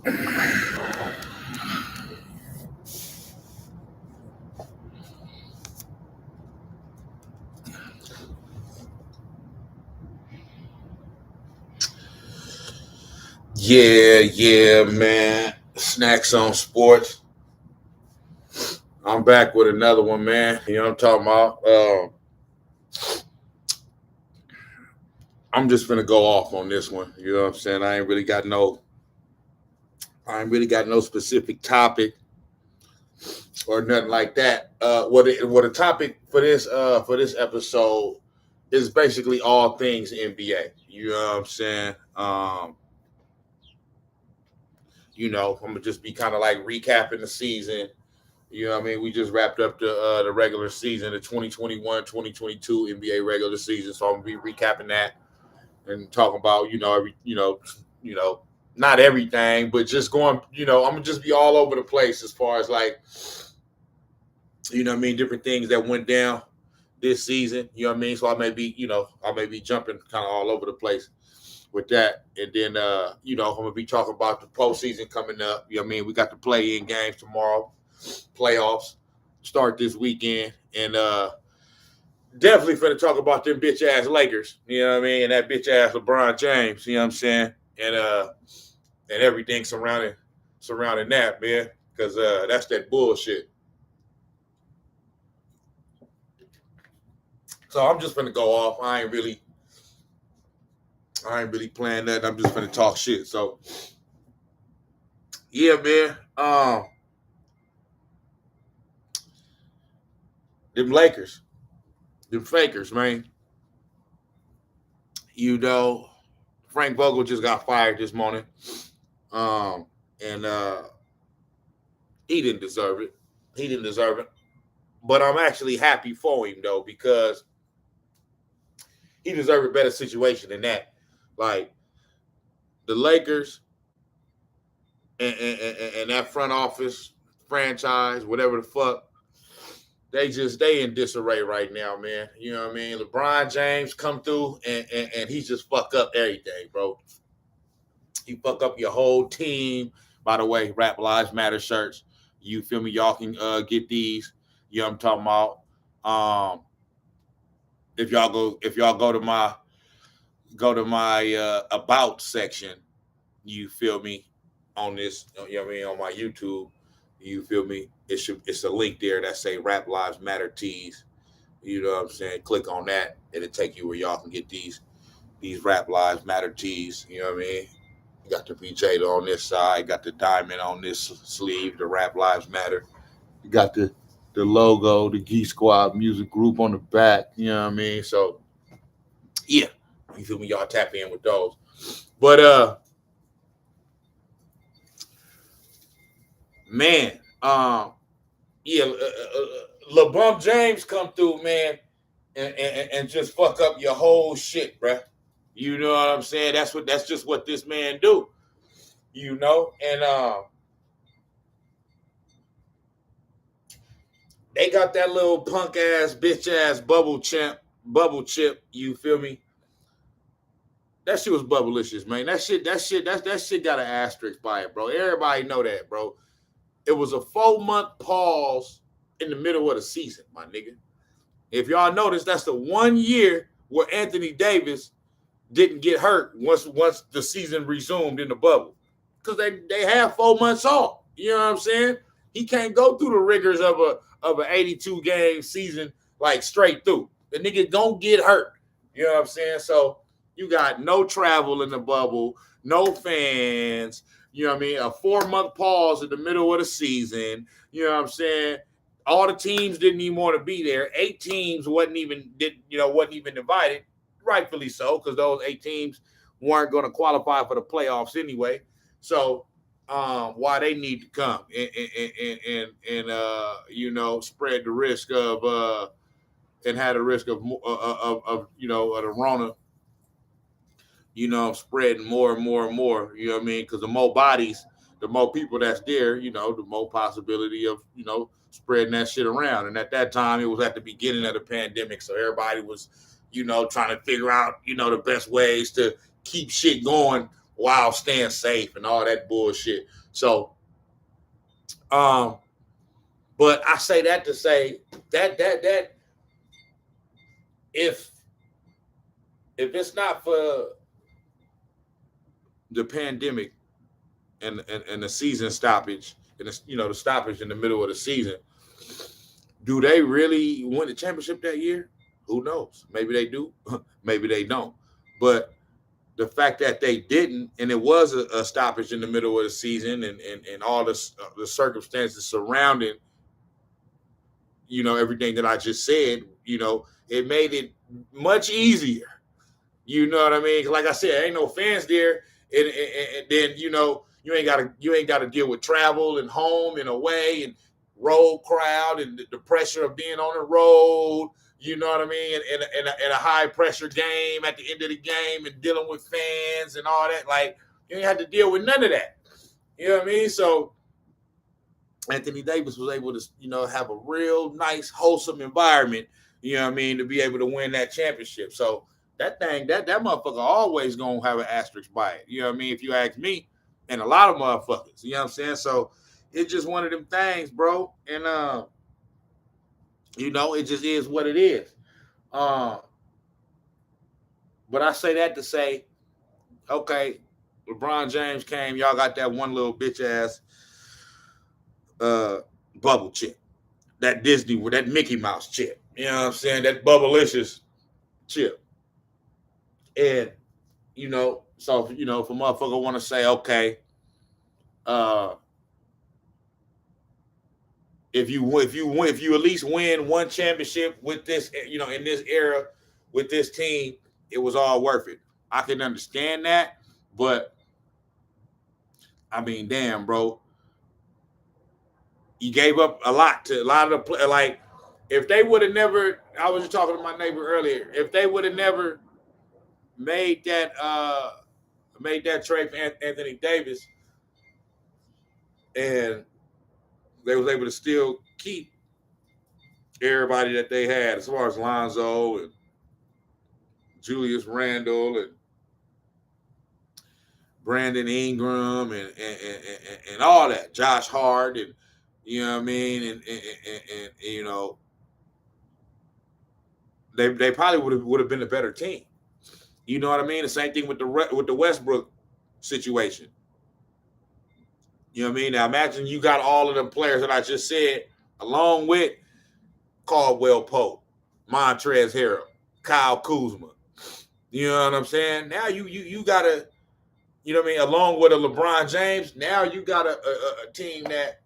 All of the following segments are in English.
Yeah, man. Snacks on sports. I'm back with another one, man. You know what I'm talking about? I'm just gonna go off on this one. You know what I'm saying? I ain't really got no specific topic or nothing like that. What a topic for this episode is basically all things NBA. You know what I'm saying? I'm gonna just be kind of like recapping the season. You know what I mean? We just wrapped up the regular season, the 2021-2022 NBA regular season. So I'm gonna be recapping that and talking about, you know, not everything, but just going, I'm gonna just be all over the place as far as like, different things that went down this season. You know what I mean? So I may be jumping kind of all over the place with that. And then I'm gonna be talking about the postseason coming up. You know what I mean? We got the play-in games tomorrow, playoffs start this weekend, and definitely finna talk about them bitch ass Lakers. You know what I mean? And that bitch ass LeBron James. You know what I'm saying? And everything surrounding that, man, because that's that bullshit. So I'm just gonna go off. I ain't really playing that. I'm just gonna talk shit. So yeah, man. Them Lakers, them fakers, man. You know, Frank Vogel just got fired this morning. And he didn't deserve it. He didn't deserve it. But I'm actually happy for him though, because he deserved a better situation than that. Like the Lakers and that front office franchise, whatever the fuck, they in disarray right now, man. You know what I mean? LeBron James come through and he just fuck up everything, bro. He fuck up your whole team. By the way, Rap Lives Matter shirts. You feel me? Y'all can get these. You know what I'm talking about. If y'all go to my about section, you feel me, on this, you know what I mean, on my YouTube, you feel me? It's a link there that say Rap Lives Matter tees. You know what I'm saying? Click on that, it'll take you where y'all can get these Rap Lives Matter tees. You know what I mean? You got the BJ on this side, got the diamond on this sleeve, the Rap Lives Matter. You got the logo, the Geek Squad Music Group on the back. You know what I mean? So yeah, you feel me? Y'all tap in with those. But man, yeah, LeBron James come through, man, and just fuck up your whole shit, bruh. You know what I'm saying? That's just what this man do. You know, and they got that little punk ass bitch ass bubble chip. You feel me? That shit was bubblicious, man. That shit got an asterisk by it, bro. Everybody know that, bro. It was a 4-month pause in the middle of the season, my nigga. If y'all notice, that's the 1 year where Anthony Davis didn't get hurt once the season resumed in the bubble, because they have 4 months off. You know what I'm saying? He can't go through the rigors of an 82 game season like straight through. The nigga don't get hurt. You know what I'm saying? So you got no travel in the bubble, no fans. You know what I mean? A 4-month pause in the middle of the season. You know what I'm saying? All the teams didn't even want to be there. 8 teams wasn't even invited. Rightfully so, because those 8 teams weren't going to qualify for the playoffs anyway. So why they need to come and spread the risk of and had a risk of the Rona, spreading more and more and more. You know what I mean? Because the more bodies, the more people that's there, the more possibility of spreading that shit around. And at that time, it was at the beginning of the pandemic, so everybody was trying to figure out the best ways to keep shit going while staying safe and all that bullshit. So, but I say that to say that if it's not for the pandemic and the season stoppage and the stoppage in the middle of the season, do they really win the championship that year? Who knows? Maybe they do, maybe they don't. But the fact that they didn't, and it was a stoppage in the middle of the season, and all the circumstances surrounding, everything that I just said, it made it much easier. You know what I mean? Like I said, ain't no fans there, and then you ain't gotta deal with travel and home and away and road crowd and the pressure of being on the road. You know what I mean? And a high pressure game at the end of the game and dealing with fans and all that. Like, you ain't had to deal with none of that. You know what I mean? So Anthony Davis was able to, have a real nice, wholesome environment, you know what I mean, to be able to win that championship. So that motherfucker always gonna have an asterisk by it. You know what I mean? If you ask me, and a lot of motherfuckers, you know what I'm saying? So it's just one of them things, bro. And it just is what it is. But I say that to say, okay, LeBron James came, y'all got that one little bitch ass bubble chip. That Disney with that Mickey Mouse chip. You know what I'm saying? That Bubblicious chip. And, so if a motherfucker want to say, okay, if you at least win one championship with this, in this era with this team, it was all worth it. I can understand that, but I mean, damn, bro, you gave up a lot of the like. If they would have never, I was just talking to my neighbor earlier. If they would have never made that trade for Anthony Davis, and they was able to still keep everybody that they had, as far as Lonzo and Julius Randle and Brandon Ingram and all that, Josh Hart, and you know what I mean, and they probably would have been a better team. You know what I mean? The same thing with the Westbrook situation. You know what I mean? Now imagine you got all of them players that I just said, along with Caldwell Pope, Montrezl Harrell, Kyle Kuzma. You know what I'm saying? Now you gotta, you know what I mean, along with a LeBron James, now you got a team that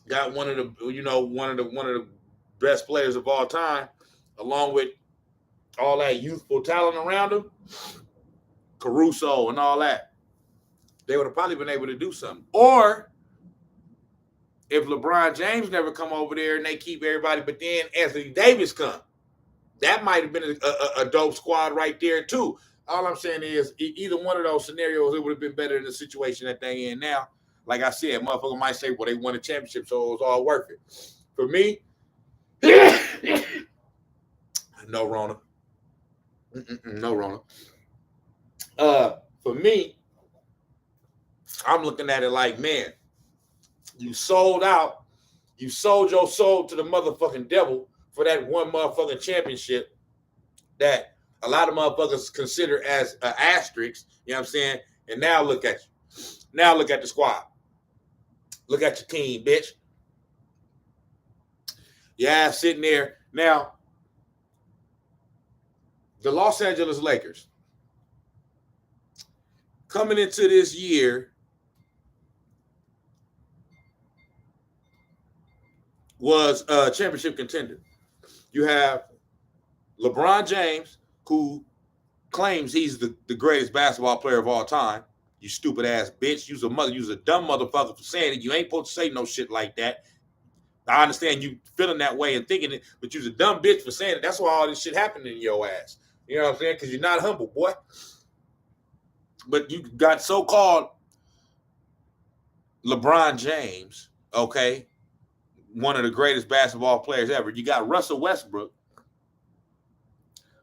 got one of the best players of all time, along with all that youthful talent around him, Caruso and all that. They would have probably been able to do something. Or if LeBron James never come over there and they keep everybody, but then Anthony Davis come, that might have been a dope squad right there too. All I'm saying is either one of those scenarios, it would have been better than the situation that they in now. Like I said, motherfucker might say, well, they won a championship, so it was all worth it. For me, no Rona. No Rona. For me, I'm looking at it like, man, you sold out. You sold your soul to the motherfucking devil for that one motherfucking championship that a lot of motherfuckers consider as an asterisk. You know what I'm saying? And now look at you. Now look at the squad. Look at your team, bitch. Yeah, sitting there. Now, the Los Angeles Lakers coming into this year was a championship contender. You have LeBron James, who claims he's the greatest basketball player of all time. You stupid ass bitch. You's a dumb motherfucker for saying it. You ain't supposed to say no shit like that. I understand you feeling that way and thinking it, but you's a dumb bitch for saying it. That's why all this shit happened in your ass. You know what I'm saying? Because you're not humble, boy. But you got so-called LeBron James, okay, one of the greatest basketball players ever. You got Russell Westbrook,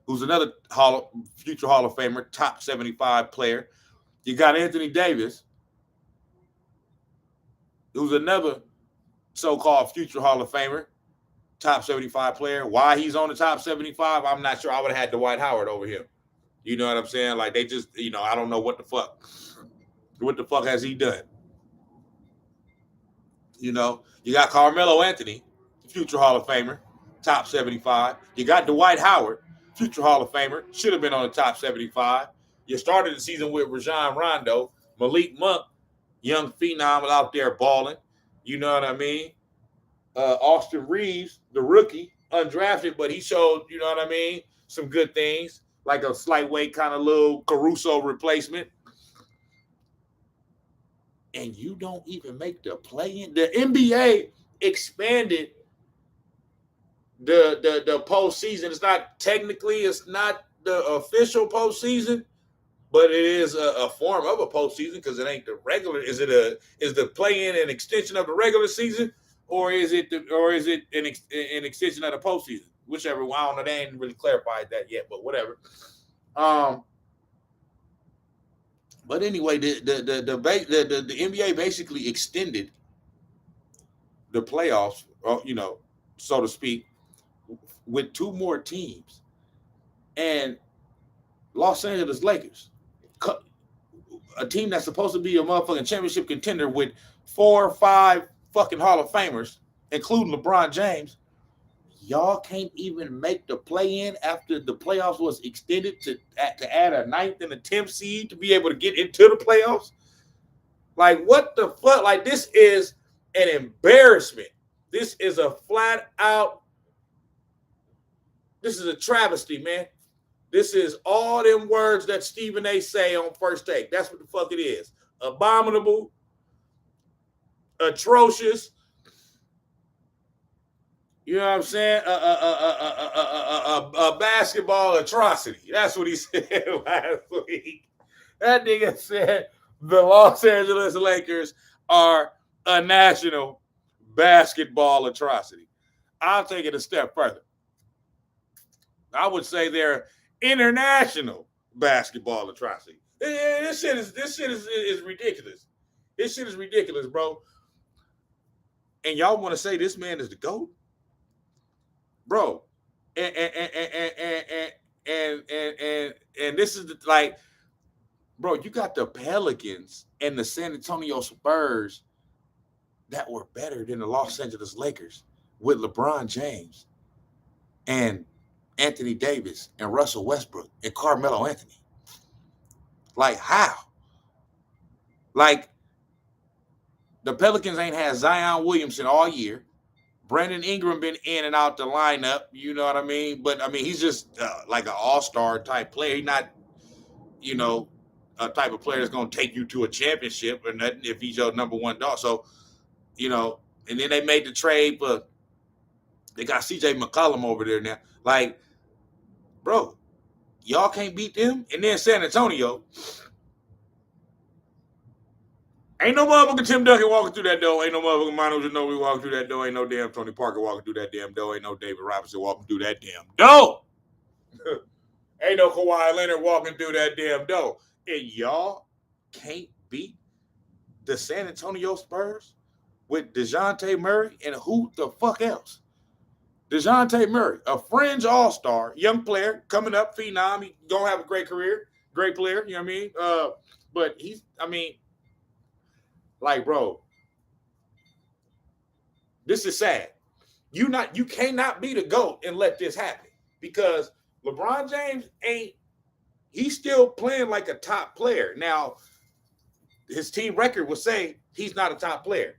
who's another future Hall of Famer, top 75 player. You got Anthony Davis, who's another so-called future Hall of Famer, top 75 player. Why he's on the top 75, I'm not sure. I would have had Dwight Howard over him. You know what I'm saying? Like, they just, I don't know what the fuck. What the fuck has he done? You got Carmelo Anthony, future Hall of Famer, top 75. You got Dwight Howard, future Hall of Famer, should have been on the top 75. You started the season with Rajon Rondo, Malik Monk, young phenom out there balling. You know what I mean? Austin Reeves, the rookie, undrafted, but he showed, you know what I mean, some good things, like a slight weight kind of little Caruso replacement. And you don't even make the play-in. The NBA expanded the postseason. It's not the official postseason, but it is a form of a postseason because it ain't the regular. Is the play-in an extension of the regular season, or is it an extension of the postseason? Whichever one. I don't know. They ain't really clarified that yet, but whatever. But anyway, the NBA basically extended the playoffs, so to speak, with two more teams. And Los Angeles Lakers, a team that's supposed to be a motherfucking championship contender with 4 or 5 fucking Hall of Famers, including LeBron James, y'all can't even make the play-in after the playoffs was extended to add a 9th and a 10th seed to be able to get into the playoffs? Like, what the fuck? Like, this is an embarrassment. This is a this is a travesty, man. This is all them words that Stephen A. say on First Take. That's what the fuck it is. Abominable, atrocious. You know what I'm saying? A basketball atrocity. That's what he said last week. That nigga said the Los Angeles Lakers are a national basketball atrocity. I'll take it a step further. I would say they're international basketball atrocity. This shit is ridiculous. This shit is ridiculous, bro. And y'all want to say this man is the GOAT? Bro, and this is like, bro, you got the Pelicans and the San Antonio Spurs that were better than the Los Angeles Lakers with LeBron James and Anthony Davis and Russell Westbrook and Carmelo Anthony. Like, how? Like, the Pelicans ain't had Zion Williamson all year. Brandon Ingram been in and out the lineup, you know what I mean? But, I mean, he's just like an all-star type player. He's not, a type of player that's going to take you to a championship or nothing if he's your number one dog. So, and then they made the trade, but they got C.J. McCollum over there now. Like, bro, y'all can't beat them. And then San Antonio, ain't no motherfucking Tim Duncan walking through that door. Ain't no motherfucking Manu Ginobili walking through that door. Ain't no damn Tony Parker walking through that damn door. Ain't no David Robinson walking through that damn door. Ain't no Kawhi Leonard walking through that damn door. And y'all can't beat the San Antonio Spurs with DeJounte Murray and who the fuck else? DeJounte Murray, a fringe all-star, young player, coming up, phenom. He's going to have a great career, great player, you know what I mean? But like, bro, this is sad. You cannot be the GOAT and let this happen because LeBron James he's still playing like a top player. Now, his team record will say he's not a top player.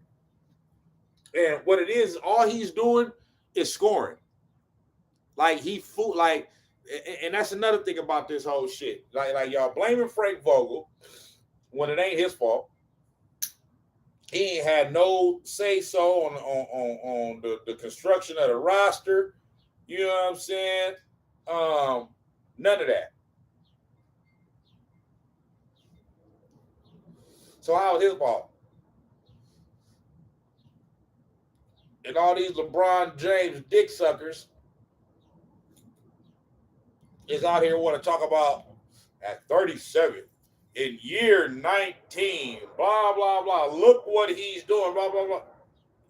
And what it is, all he's doing is scoring. Like, and that's another thing about this whole shit. Like y'all blaming Frank Vogel when it ain't his fault. He ain't had no say-so on the construction of the roster. You know what I'm saying? None of that. So how was his fault? And all these LeBron James dick suckers is out here want to talk about at 37 in year 19, blah, blah, blah. Look what he's doing, blah, blah, blah.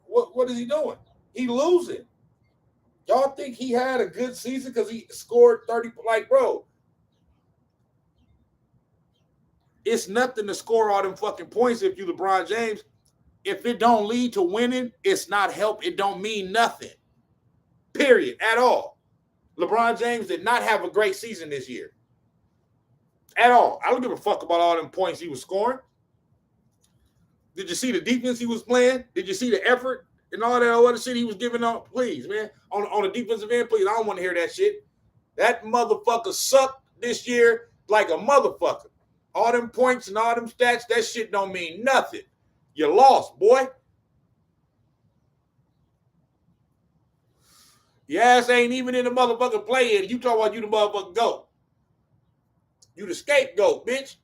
What is he doing? He losing. Y'all think he had a good season because he scored 30? Like, bro, it's nothing to score all them fucking points if you LeBron James. If it don't lead to winning, it's not help. It don't mean nothing. Period. At all. LeBron James did not have a great season this year. At all. I don't give a fuck about all them points he was scoring. Did you see the defense he was playing? Did you see the effort and all that other shit he was giving up? Please, man. On the defensive end, please. I don't want to hear that shit. That motherfucker sucked this year like a motherfucker. All them points and all them stats, that shit don't mean nothing. You lost, boy. Your ass ain't even in the motherfucking play-in. You talking about you the motherfucking goat. You the scapegoat, bitch.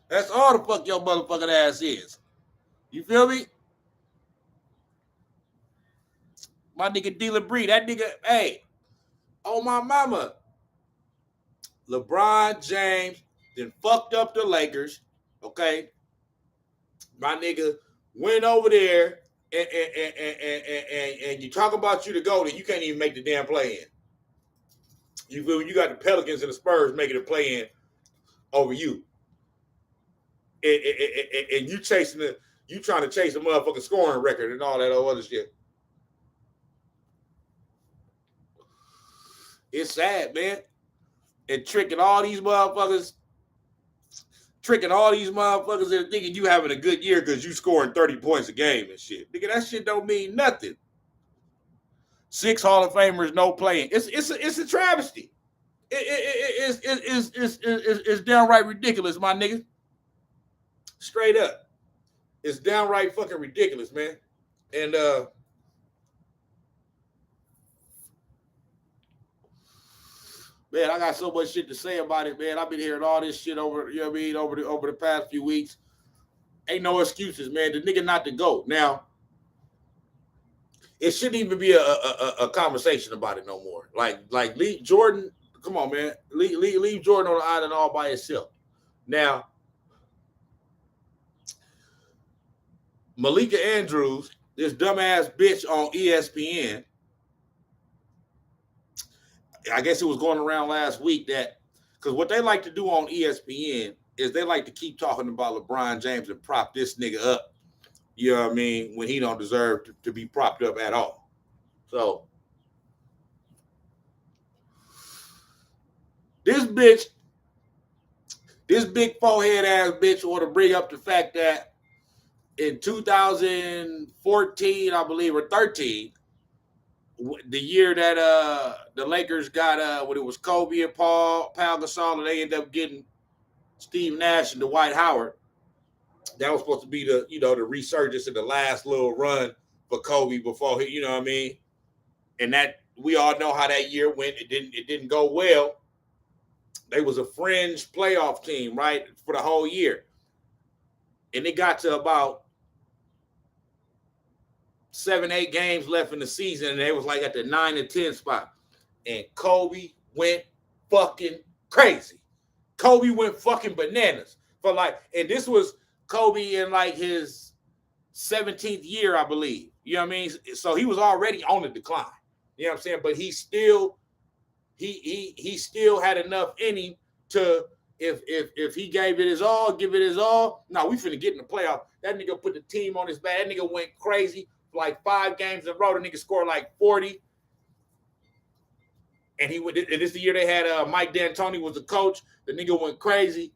That's all the fuck your motherfucking ass is. You feel me? My nigga D. LeBree, that nigga, hey, oh my mama. LeBron James then fucked up the Lakers, okay? My nigga went over there and you talk about you to go, then you can't even make the damn play-in. You feel me? You got the Pelicans and the Spurs making a play-in over you. And you trying to chase a motherfucking scoring record and all that other shit. It's sad, man. And tricking all these motherfuckers into thinking you having a good year because you scoring 30 points a game and shit. Nigga, that shit don't mean nothing. 6 Hall of Famers, no playing. It's a travesty. It's downright ridiculous, my nigga. Straight up. It's downright fucking ridiculous, man. And man, I got so much shit to say about it, man. I've been hearing all this shit over, you know what I mean, over the past few weeks. Ain't no excuses, man. The nigga not to go. Now, it shouldn't even be a conversation about it no more. Like leave Jordan, come on, man. Leave Jordan on the island all by himself. Now, Malika Andrews, this dumbass bitch on ESPN, I guess it was going around last week that, because what they like to do on ESPN is they like to keep talking about LeBron James and prop this nigga up, you know what I mean, when he don't deserve to be propped up at all. So, this big forehead ass bitch want to bring up the fact that in 2014, I believe, or 13, the year that the Lakers got when it was Kobe and Pau Gasol, and they ended up getting Steve Nash and Dwight Howard. That was supposed to be the resurgence of the last little run for Kobe before he, you know what I mean? And that we all know how that year went. It didn't go well. They was a fringe playoff team, right, for the whole year. And it got to about 7-8 games left in the season, and they was like at the 9 and 10 spot. And Kobe went fucking crazy. Kobe went fucking bananas. And this was Kobe in like his 17th year, I believe. You know what I mean? So he was already on the decline. You know what I'm saying? But he still had enough in him to, if he gave it his all, give it his all. No, we finna get in the playoff. That nigga put the team on his back. That nigga went crazy. Like 5 games in a row, the nigga scored like 40. And this is the year they had Mike D'Antoni was the coach. The nigga went crazy,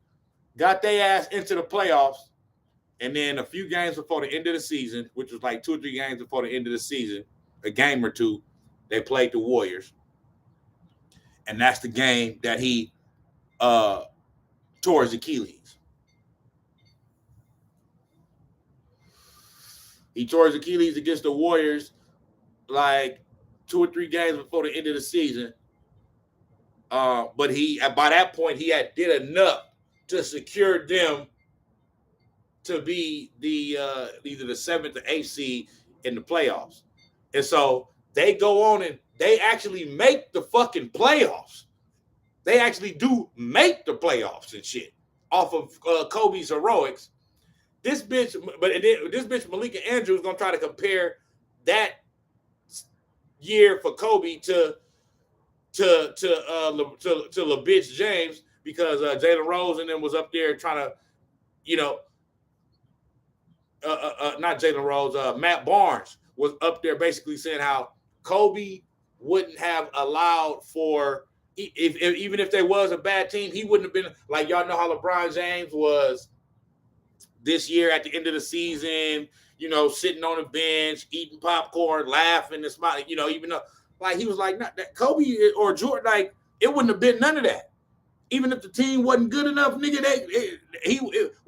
got their ass into the playoffs. And then a few games before the end of the season, which was like 2 or 3 games before the end of the season, a game or two, they played the Warriors. And that's the game that he tore his Achilles. He tore his Achilles against the Warriors like 2 or 3 games before the end of the season. But by that point, he had did enough to secure them to be the either the 7th or 8th seed in the playoffs. And so they go on and they actually make the fucking playoffs. They actually do make the playoffs and shit off of Kobe's heroics. This bitch Malika Andrews gonna try to compare that year for Kobe to LeBitch James because Jalen Rose and them was up there trying to, not Jalen Rose, Matt Barnes was up there basically saying how Kobe wouldn't have allowed for even if there was a bad team, he wouldn't have been like y'all know how LeBron James was this year at the end of the season, sitting on the bench, eating popcorn, laughing and smiling, even though like he was like not that Kobe or Jordan, like it wouldn't have been none of that. Even if the team wasn't good enough, nigga,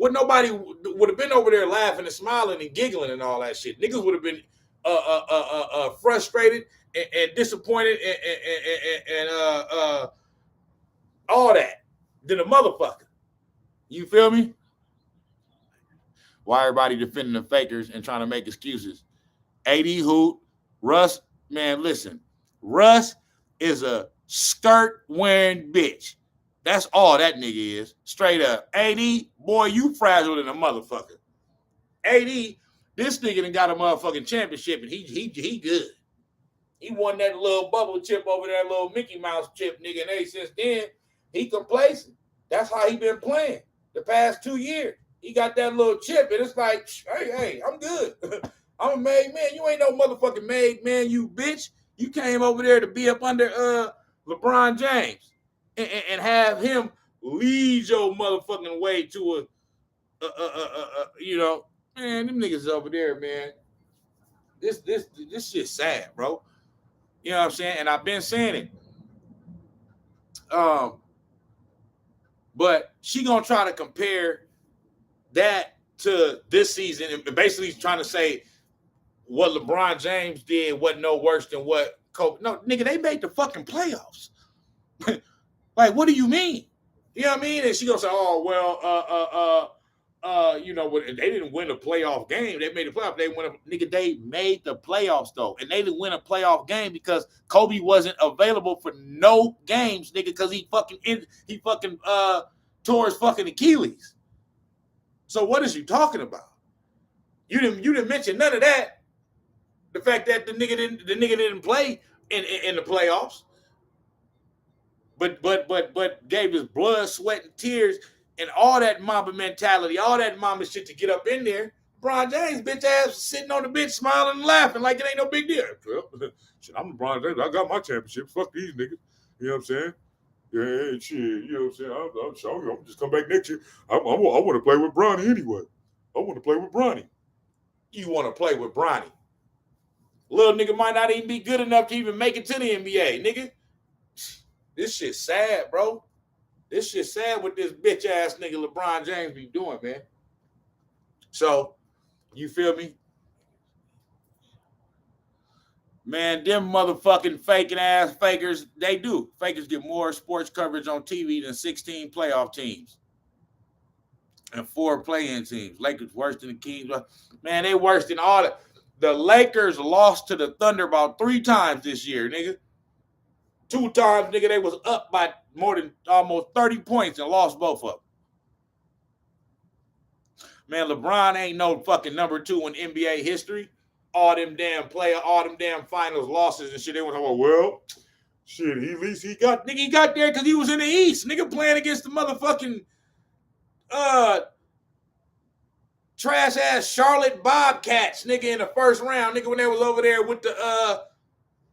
nobody would have been over there laughing and smiling and giggling and all that shit. Niggas would have been frustrated and disappointed and all that than a motherfucker. You feel me? Why everybody defending the fakers and trying to make excuses? AD hoot, Russ, man, listen. Russ is a skirt wearing bitch. That's all that nigga is. Straight up. AD, boy, you fragile than a motherfucker. AD, this nigga done got a motherfucking championship and he good. He won that little bubble chip over there, little Mickey Mouse chip, nigga. And since then, he complacent. That's how he been playing the past 2 years. He got that little chip, and it's like, hey, I'm good. I'm a made man. You ain't no motherfucking made man, you bitch. You came over there to be up under LeBron James and have him lead your motherfucking way to man, them niggas over there, man. This shit's sad, bro. You know what I'm saying? And I've been saying it. But she gonna try to compare that to this season and basically trying to say what LeBron James did wasn't no worse than what Kobe. No, nigga, they made the fucking playoffs. Like, what do you mean? You know what I mean? And she gonna say, oh, well, they didn't win a playoff game. They made the playoff. They made the playoffs though. And they didn't win a playoff game because Kobe wasn't available for no games, nigga, because he fucking tore his fucking Achilles. So what is you talking about? You didn't mention none of that. The fact that the nigga didn't play in the playoffs. But gave his blood, sweat, and tears and all that Mamba mentality, all that Mamba shit to get up in there. LeBron James, bitch ass, sitting on the bench smiling and laughing like it ain't no big deal. Well, shit, I'm LeBron James. I got my championship. Fuck these niggas. You know what I'm saying? Yeah, shit. You know what I'm saying? I'm sorry. I'm just come back next year. I want to play with Bronny anyway. I want to play with Bronny. You want to play with Bronny? Little nigga might not even be good enough to even make it to the NBA, nigga. This shit sad, bro. This shit sad what this bitch ass nigga LeBron James be doing, man. So, you feel me? Man, them motherfucking faking ass fakers, they do. Fakers get more sports coverage on TV than 16 playoff teams and 4 play-in teams. Lakers worse than the Kings. Man, they worse than all the. The Lakers lost to the Thunder about 3 times this year, nigga. 2 times, nigga, they was up by more than almost 30 points and lost both of them. Man, LeBron ain't no fucking number 2 in NBA history. All them damn finals losses and shit. They were talking about, well, shit, at least he got there because he was in the East. Nigga playing against the motherfucking trash ass Charlotte Bobcats, nigga, in the first round, nigga, when they was over there with the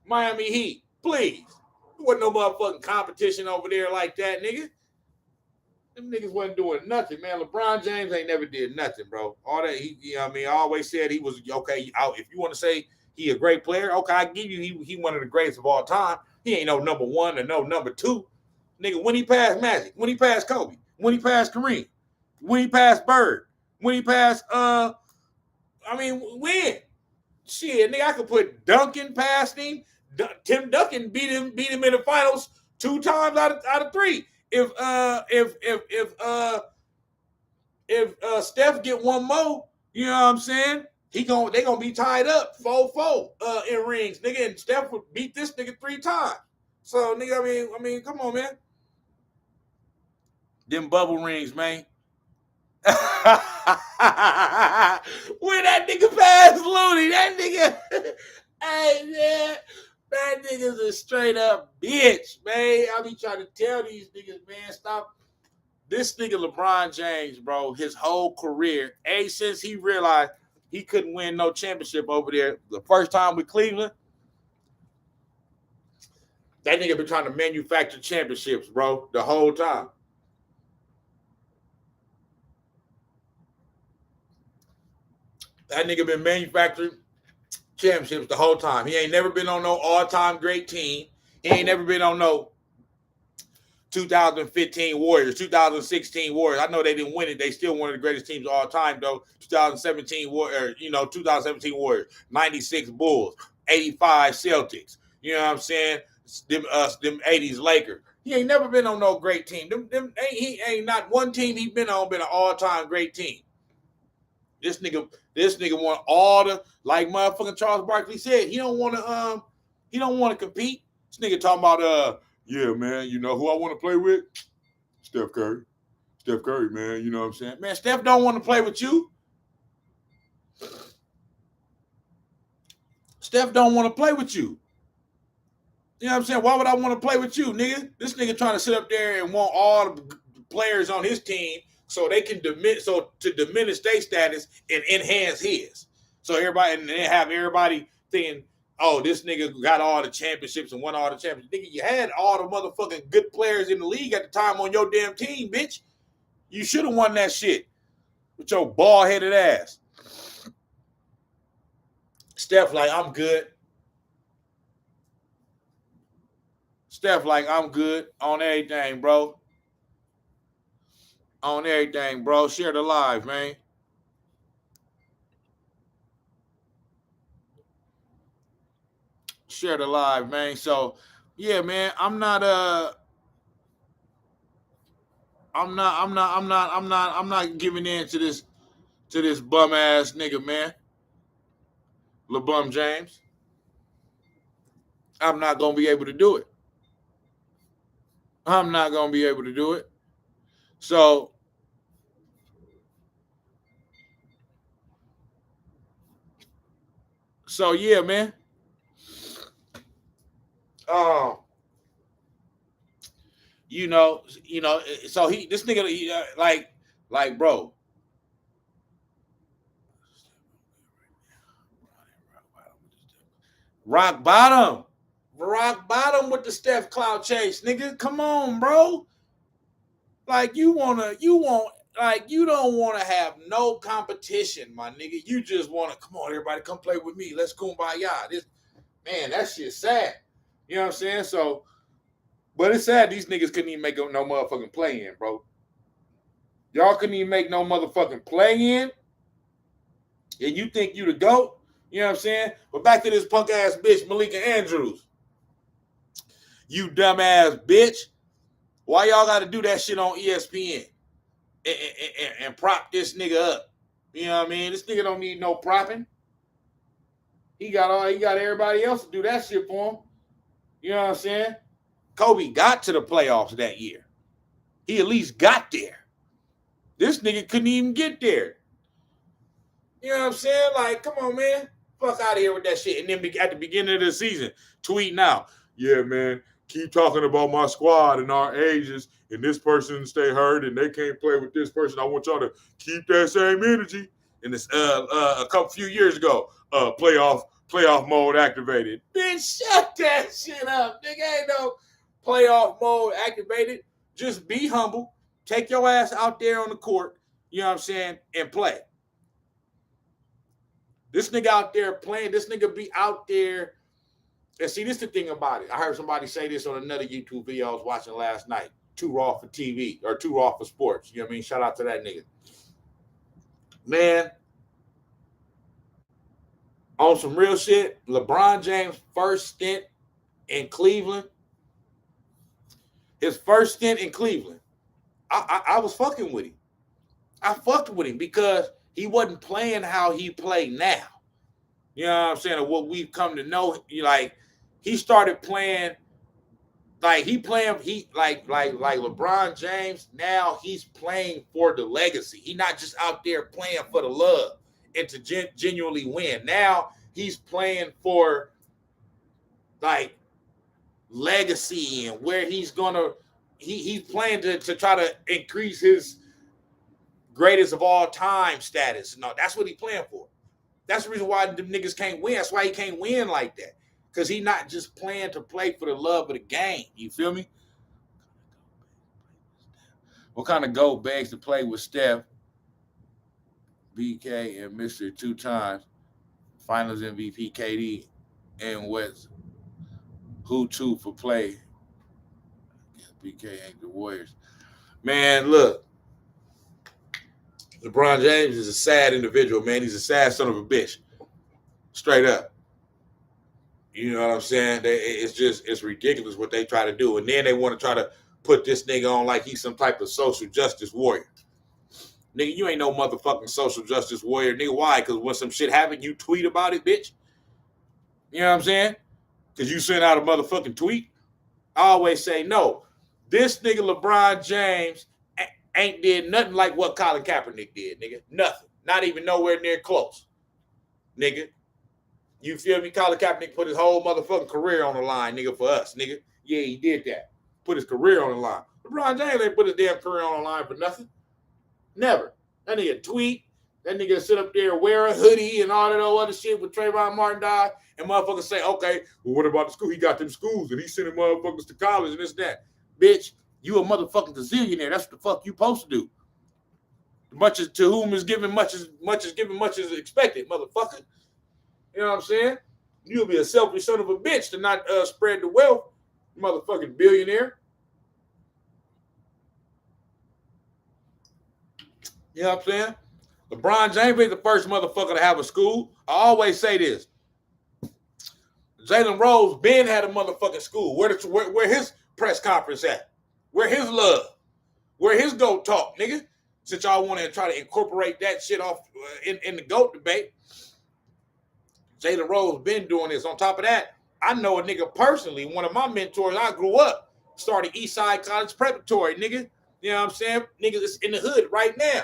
Miami Heat. Please. There wasn't no motherfucking competition over there like that, nigga. Them niggas wasn't doing nothing, man. LeBron James ain't never did nothing, bro. All that, I always said he was, okay, if you want to say he a great player, okay, I give you he one of the greatest of all time. He ain't no number 1 or no number 2. Nigga, when he passed Magic, when he passed Kobe, when he passed Kareem, when he passed Bird, when he passed, when? Shit, nigga, I could put Duncan past him. Tim Duncan beat him in the finals 2 times out of 3. If Steph get one more, you know what I'm saying? They gonna be tied up 4-4 in rings, nigga. And Steph would beat this nigga 3 times. So, nigga, I mean, come on, man. Them bubble rings, man. When that nigga passed Looney, that nigga, hey man, that nigga's a straight up bitch, man. I be trying to tell these niggas, man, stop. This nigga LeBron James, bro, his whole career, since he realized he couldn't win no championship over there the first time with Cleveland, that nigga been trying to manufacture championships, bro, the whole time. That nigga been manufacturing championships the whole time. He ain't never been on no all-time great team. He ain't never been on no 2015 Warriors, 2016 Warriors. I know they didn't win it. They still one of the greatest teams of all time, though. 2017 Warriors, 2017 Warriors, 96 Bulls, 85 Celtics. You know what I'm saying? Them 80s Lakers. He ain't never been on no great team. He ain't not one team he been on been an all-time great team. This nigga want all the, like motherfucking Charles Barkley said, he don't want to compete. This nigga talking about yeah, man, you know who I want to play with? Steph Curry. Steph Curry, man, you know what I'm saying? Man, Steph don't want to play with you. Steph don't want to play with you. You know what I'm saying? Why would I want to play with you, nigga? This nigga trying to sit up there and want all the players on his team so they can diminish their status and enhance his. So everybody, and then have everybody thinking, oh, this nigga got all the championships and won all the championships. Nigga, you had all the motherfucking good players in the league at the time on your damn team, bitch. You should have won that shit with your bald-headed ass. Steph like, I'm good. Steph like, I'm good on everything, bro. On everything, bro. Share the live, man. Share the live, man. So, yeah, man, I'm not giving in to this bum ass nigga, man. LeBron James. I'm not gonna be able to do it. I'm not gonna be able to do it. So yeah, man. So this nigga, like, bro. Rock bottom with the Steph Cloud chase, nigga. Come on, bro. Like you don't want to have no competition, my nigga. You just want to, come on, everybody, come play with me. Let's kumbaya. Man, that shit's sad. You know what I'm saying? So, but it's sad these niggas couldn't even make no motherfucking play in, bro. Y'all couldn't even make no motherfucking play in. And you think you the GOAT? You know what I'm saying? But back to this punk ass bitch, Malika Andrews. You dumbass bitch. Why y'all got to do that shit on ESPN and prop this nigga up? You know what I mean? This nigga don't need no propping. He got everybody else to do that shit for him. You know what I'm saying? Kobe got to the playoffs that year. He at least got there. This nigga couldn't even get there. You know what I'm saying? Like, come on, man. Fuck out of here with that shit. And then at the beginning of the season, tweeting out, yeah, man, keep talking about my squad and our ages, and this person stay hurt, and they can't play with this person. I want y'all to keep that same energy. And it's a few years ago, playoff mode activated. Bitch, shut that shit up. Nigga, ain't no playoff mode activated. Just be humble. Take your ass out there on the court, you know what I'm saying, and play. This nigga out there playing, this nigga be out there. And see, this is the thing about it. I heard somebody say this on another YouTube video I was watching last night. Too Raw for TV, or Too Raw for Sports. You know what I mean? Shout out to that nigga. Man, on some real shit, LeBron James' first stint in Cleveland, his first stint in Cleveland, I was fucking with him. I fucked with him because he wasn't playing how he played now. You know what I'm saying? Or what we've come to know. Like, he started playing like like LeBron James. Now he's playing for the legacy. He's not just out there playing for the love and to genuinely win. Now he's playing for like legacy and where he's gonna he's playing to try to increase his greatest of all time status. No, that's what he's playing for. That's the reason why the niggas can't win. That's why he can't win like that. Because he's not just playing to play for the love of the game. You feel me? What kind of GOAT begs to play with Steph, BK, and Mr. 2 times Finals MVP KD and West? Who two for play? BK ain't the Warriors. Man, look. LeBron James is a sad individual, man. He's a sad son of a bitch. Straight up. You know what I'm saying? It's ridiculous what they try to do. And then they want to try to put this nigga on like he's some type of social justice warrior. Nigga, you ain't no motherfucking social justice warrior. Nigga, why? Because when some shit happen, you tweet about it, bitch. You know what I'm saying? Because you sent out a motherfucking tweet. I always say, no, this nigga LeBron James ain't did nothing like what Colin Kaepernick did, nigga. Nothing. Not even nowhere near close. Nigga. You feel me? Colin Kaepernick put his whole motherfucking career on the line, nigga, for us, nigga. Yeah, he did that. Put his career on the line. LeBron James ain't put his damn career on the line for nothing. Never. That nigga tweet. That nigga sit up there, wear a hoodie and all that other shit with Trayvon Martin died. And motherfuckers say, okay, well, what about the school? He got them schools and he sending motherfuckers to college and this and that. Bitch, you a motherfucking gazillionaire. That's what the fuck you supposed to do. Much as to whom is given, much is given, much is expected, motherfucker. You know what I'm saying? You'll be a selfish son of a bitch to not spread the wealth, motherfucking billionaire. You know what I'm saying? LeBron James ain't the first motherfucker to have a school. I always say this. Jalen Rose Ben had a motherfucking school. Where his press conference at? Where his love? Where his GOAT talk, nigga? Since y'all want to try to incorporate that shit off in the GOAT debate. Jalen Rose been doing this. On top of that, I know a nigga personally, one of my mentors, I grew up, started Eastside College Preparatory, nigga. You know what I'm saying? Niggas is in the hood right now.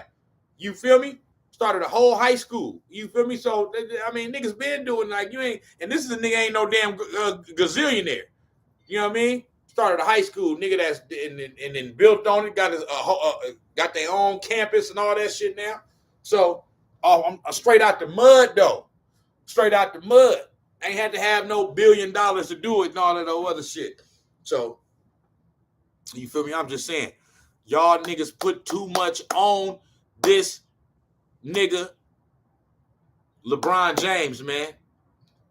You feel me? Started a whole high school. You feel me? So, I mean, niggas been doing like you ain't, and this is a nigga ain't no damn gazillionaire. You know what I mean? Started a high school, nigga that's, and then built on it, got their own campus and all that shit now. So, I'm straight out the mud, though. Straight out the mud. Ain't had to have no $1 billion to do it and all that other shit. So, you feel me? I'm just saying, y'all niggas put too much on this nigga LeBron James, man.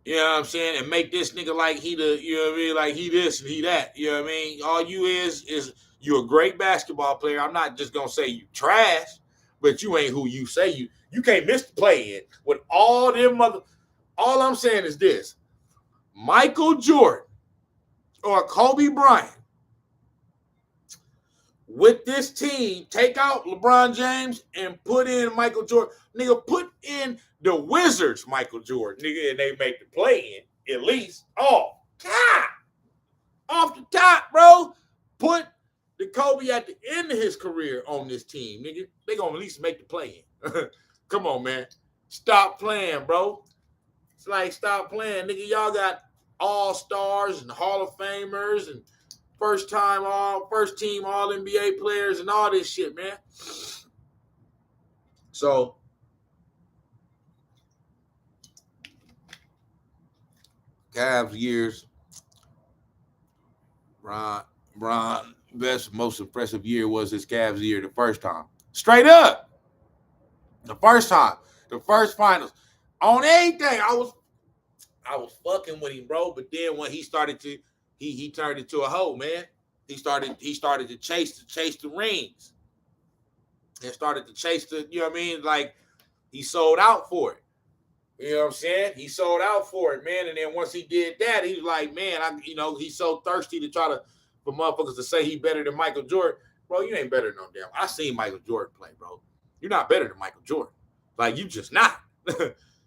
You know what I'm saying? And make this nigga like he the, you know what I mean? Like he this and he that. You know what I mean? All you is you're a great basketball player. I'm not just going to say you trash, but you ain't who you say you. You can't miss the play in with all them all I'm saying is this. Michael Jordan or Kobe Bryant with this team, take out LeBron James and put in Michael Jordan. Nigga, put in the Wizards Michael Jordan, nigga, and they make the play in at least. Off the top, bro. Put the Kobe at the end of his career on this team, nigga. They gonna at least make the play in. Come on, man. Stop playing, bro. It's like, stop playing, nigga. Y'all got all-stars and Hall of Famers and first team all NBA players and all this shit, man. So Cavs years, Bron best most impressive year was his Cavs year the first time. Straight up. The first time. The first finals. On everything. I was fucking with him, bro. But then when he started to he turned into a hoe, man. He started to chase the rings. And started to chase the, you know what I mean? Like, he sold out for it. You know what I'm saying? He sold out for it, man. And then once he did that, he was like, man, he's so thirsty to try to, for motherfuckers to say he better than Michael Jordan. Bro, you ain't better than no damn. I seen Michael Jordan play, bro. You're not better than Michael Jordan. Like, you just not.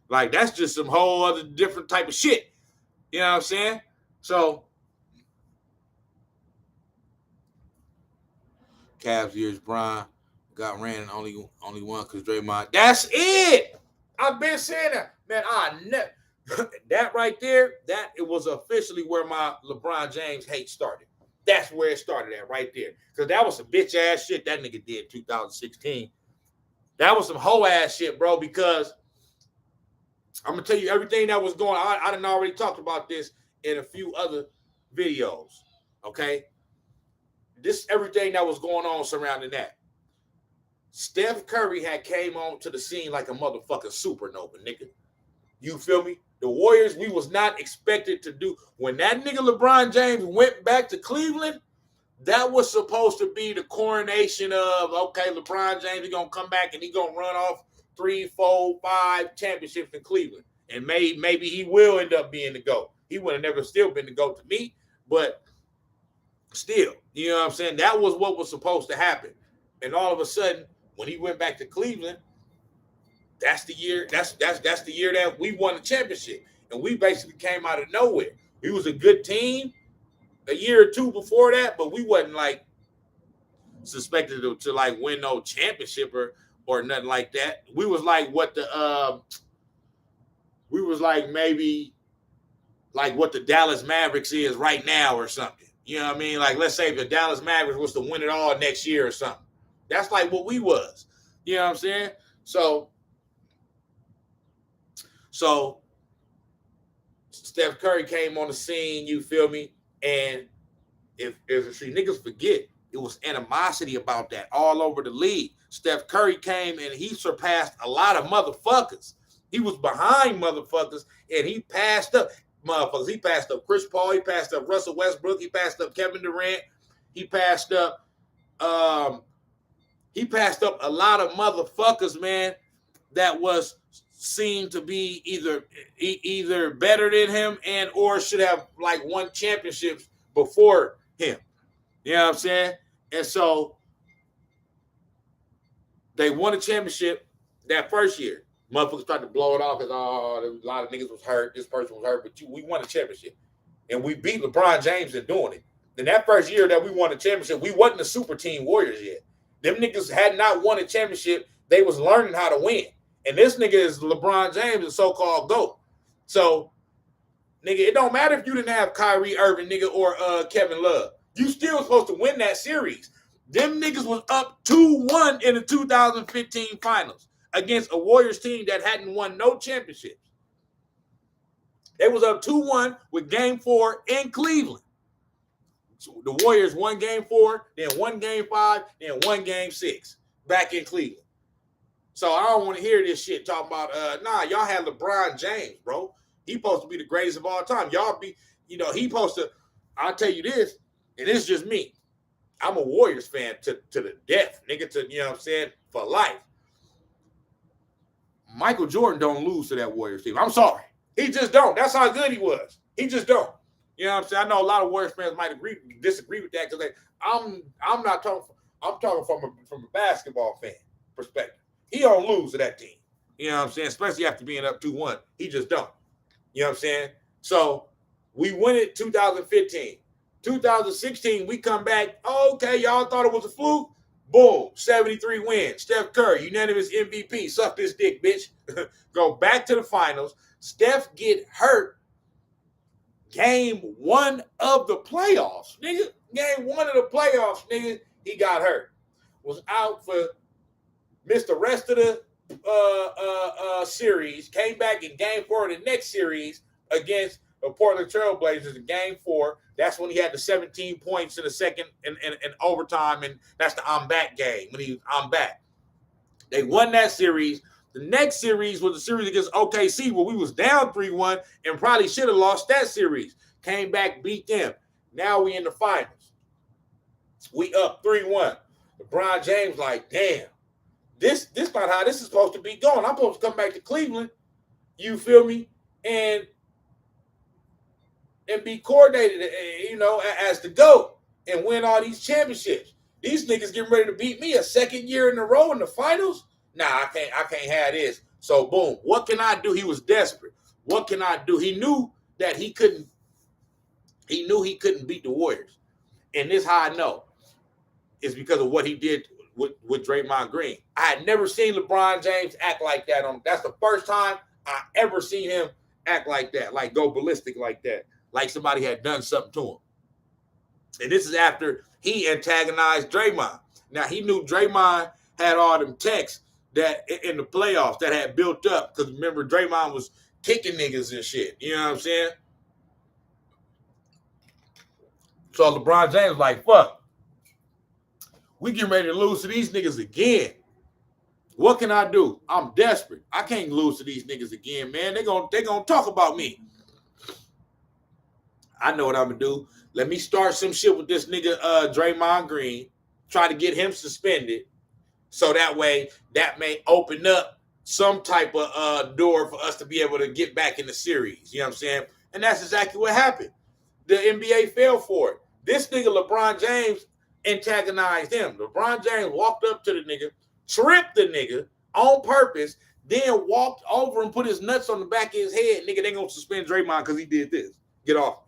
Like, that's just some whole other different type of shit. You know what I'm saying? So, Cavs years, Brian got ran only one because Draymond. That's it. I've been saying that, man. I never that right there. That it was officially where my LeBron James hate started. That's where it started at, right there. Because that was some bitch ass shit that nigga did 2016. That was some hoe ass shit, bro. Because I'm gonna tell you everything that was going on. I done already talked about this in a few other videos. Okay, this everything that was going on surrounding that. Steph Curry had came on to the scene like a motherfucking supernova, nigga. You feel me? The Warriors, we was not expected to do. When that nigga LeBron James went back to Cleveland, that was supposed to be the coronation of, okay, LeBron James is going to come back and he's going to run off 3, 4, 5 championships in Cleveland. And maybe he will end up being the GOAT. He would have never still been the GOAT to me, but still, you know what I'm saying? That was what was supposed to happen. And all of a sudden, when he went back to Cleveland, that's the year. That's the year that we won the championship, and we basically came out of nowhere. We was a good team a year or two before that, but we wasn't like suspected to like win no championship or nothing like that. We was like what the we was like maybe like what the Dallas Mavericks is right now or something. You know what I mean? Like, let's say if the Dallas Mavericks was to win it all next year or something. That's like what we was. You know what I'm saying? So Steph Curry came on the scene, you feel me? And if niggas forget, it was animosity about that all over the league. Steph Curry came and he surpassed a lot of motherfuckers. He was behind motherfuckers and he passed up motherfuckers. He passed up Chris Paul, he passed up Russell Westbrook, he passed up Kevin Durant, he passed up a lot of motherfuckers, man, that was seen to be either better than him and or should have like won championships before him. You know what I'm saying? And so they won a championship that first year. Motherfuckers tried to blow it off because a lot of niggas was hurt. This person was hurt, but we won a championship. And we beat LeBron James in doing it. And that first year that we won a championship, we wasn't the super team Warriors yet. Them niggas had not won a championship. They was learning how to win. And this nigga is LeBron James, the so-called GOAT. So, nigga, it don't matter if you didn't have Kyrie Irving, nigga, or Kevin Love. You still supposed to win that series. Them niggas was up 2-1 in the 2015 finals against a Warriors team that hadn't won no championships. They was up 2-1 with Game 4 in Cleveland. So the Warriors won Game 4, then won Game 5, then won Game 6 back in Cleveland. So I don't want to hear this shit talking about, y'all had LeBron James, bro. He supposed to be the greatest of all time. Y'all be, he supposed to, I'll tell you this, and it's just me. I'm a Warriors fan to the death, nigga, you know what I'm saying, for life. Michael Jordan don't lose to that Warriors team. I'm sorry. He just don't. That's how good he was. He just don't. You know what I'm saying? I know a lot of Warriors fans might disagree with that because I'm not talking. I'm talking from a basketball fan perspective. He don't lose to that team. You know what I'm saying? Especially after being up 2-1. He just don't. You know what I'm saying? So we win it 2015. 2016, we come back. Okay, y'all thought it was a fluke? Boom, 73 wins. Steph Curry, unanimous MVP. Suck this dick, bitch. Go back to the finals. Steph get hurt. Game 1 of the playoffs, nigga. Game 1 of the playoffs, nigga. He got hurt. Was out for missed the rest of the series. Came back in Game 4 of the next series against the Portland Trailblazers in Game 4. That's when he had the 17 points in the second and overtime, and that's the I'm back game when I'm back. They won that series. The next series was the series against OKC where we was down 3-1 and probably should have lost that series. Came back, beat them. Now we in the finals. We up 3-1. LeBron James like, damn, this not how this is supposed to be going. I'm supposed to come back to Cleveland, you feel me, and be coordinated, as the GOAT and win all these championships. These niggas getting ready to beat me a second year in a row in the finals. Nah, I can't have this. So boom, what can I do? He was desperate. What can I do? He knew that he couldn't beat the Warriors. And this how I know is because of what he did with Draymond Green. I had never seen LeBron James act like that. That's the first time I ever seen him act like that, like go ballistic like that, like somebody had done something to him. And this is after he antagonized Draymond. Now he knew Draymond had all them texts that in the playoffs that had built up, because remember Draymond was kicking niggas and shit. You know what I'm saying? So LeBron James was like, fuck, we getting ready to lose to these niggas again. What can I do? I'm desperate. I can't lose to these niggas again, man. They gonna talk about me. I know what I'm gonna do. Let me start some shit with this nigga Draymond Green. Try to get him suspended, so that way that may open up some type of door for us to be able to get back in the series. You know what I'm saying? And that's exactly what happened. The NBA fell for it. This nigga LeBron James antagonized him. LeBron James walked up to the nigga, tripped the nigga on purpose, then walked over and put his nuts on the back of his head. Nigga, they gonna suspend Draymond because he did this. Get off.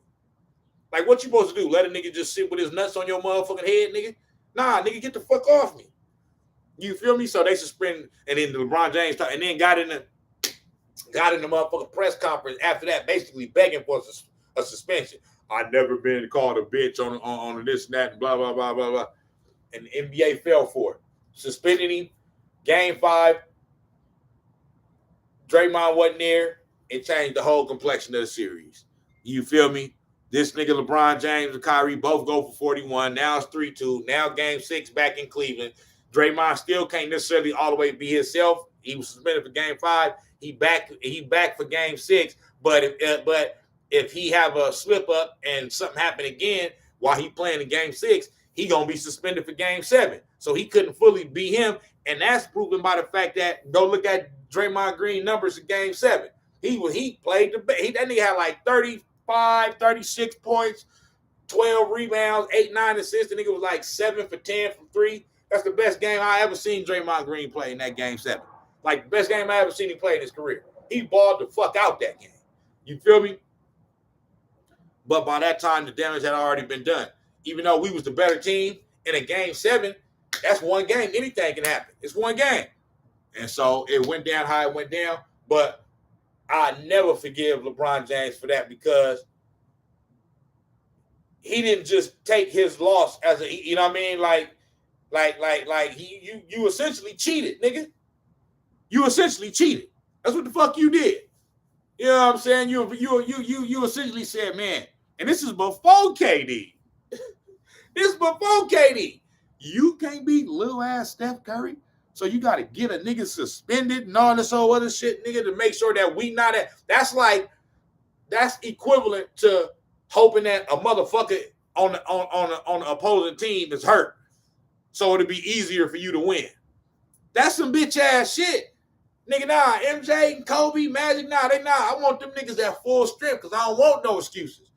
Like, what you supposed to do? Let a nigga just sit with his nuts on your motherfucking head, nigga? Nah, nigga, get the fuck off me. You feel me? So they suspended, and then LeBron James and then got in the motherfucking press conference after that, basically begging for a suspension. I've never been called a bitch on this and that and blah, blah, blah, blah, blah. And the NBA fell for it. Suspended him. Game 5. Draymond wasn't there. It changed the whole complexion of the series. You feel me? This nigga LeBron James and Kyrie both go for 41. Now it's 3-2. Now game 6 back in Cleveland. Draymond still can't necessarily all the way be himself. He was suspended for game 5. He back for game 6. But if he have a slip up and something happen again while he playing in game 6, he gonna be suspended for game 7. So he couldn't fully be him, and that's proven by the fact that go look at Draymond Green numbers in game 7. He played that nigga had like 35, 36 points, 12 rebounds, 8, 9 assists. The nigga was like 7 for 10 from 3. That's the best game I ever seen Draymond Green play in that game 7. Like the best game I ever seen him play in his career. He balled the fuck out that game. You feel me? But by that time, the damage had already been done. Even though we was the better team in a game 7, that's one game. Anything can happen. It's one game. And so it went down how it went down. But I never forgive LeBron James for that, because he didn't just take his loss as a, you know what I mean? You essentially cheated, nigga. You essentially cheated. That's what the fuck you did. You know what I'm saying? You essentially said, man, and this is before KD. This is before KD. You can't beat little ass Steph Curry. So you got to get a nigga suspended and all this whole other shit, nigga, to make sure that we not at. That's equivalent to hoping that a motherfucker on the opposing team is hurt, so it'll be easier for you to win. That's some bitch ass shit, nigga. Nah, MJ and Kobe, Magic, nah, they not. I want them niggas at full strength, because I don't want no excuses.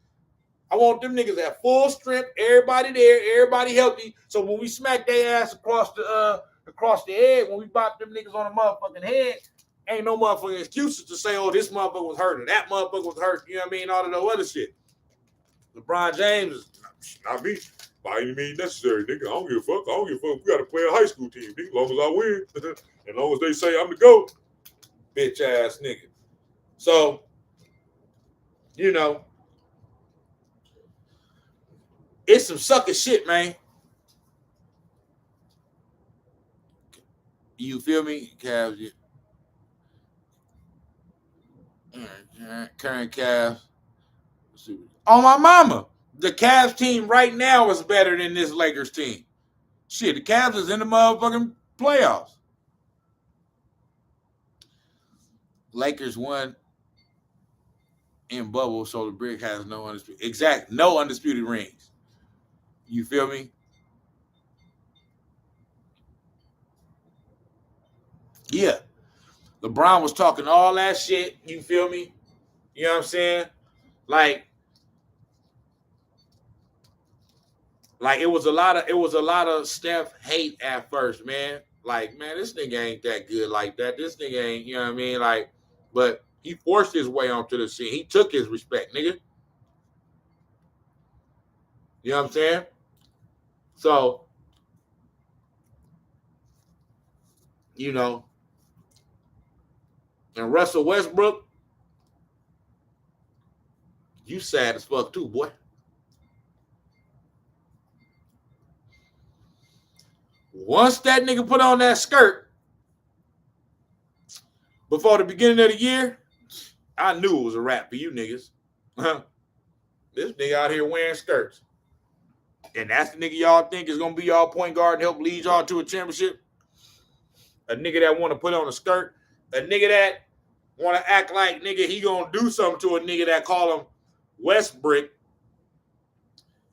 I want them niggas at full strength, everybody there, everybody healthy. So when we smack their ass across the head, when we bop them niggas on the motherfucking head, ain't no motherfucking excuses to say, oh, this motherfucker was hurt or that motherfucker was hurt. You know what I mean? All of that other shit. LeBron James is not me. By any means necessary, nigga. I don't give a fuck. We got to play a high school team, nigga. As long as I win, as long as they say I'm the GOAT, bitch ass nigga. So, you know, it's some sucker shit, man. You feel me? Cavs, current Cavs. On my mama, the Cavs team right now is better than this Lakers team. Shit, the Cavs is in the motherfucking playoffs. Lakers won in bubble, so the brick has no undisputed rings. You feel me? Yeah. LeBron was talking all that shit. You feel me? You know what I'm saying? Like it was a lot of Steph hate at first, man. Like, man, this nigga ain't that good like that. This nigga ain't, you know what I mean? Like, but he forced his way onto the scene. He took his respect, nigga. You know what I'm saying? So, you know, and Russell Westbrook, you sad as fuck too, boy. Once that nigga put on that skirt before the beginning of the year, I knew it was a wrap for you niggas. This nigga out here wearing skirts. And that's the nigga y'all think is gonna be y'all point guard and help lead y'all to a championship. A nigga that want to put on a skirt, a nigga that want to act like nigga he gonna do something to a nigga that call him Westbrick.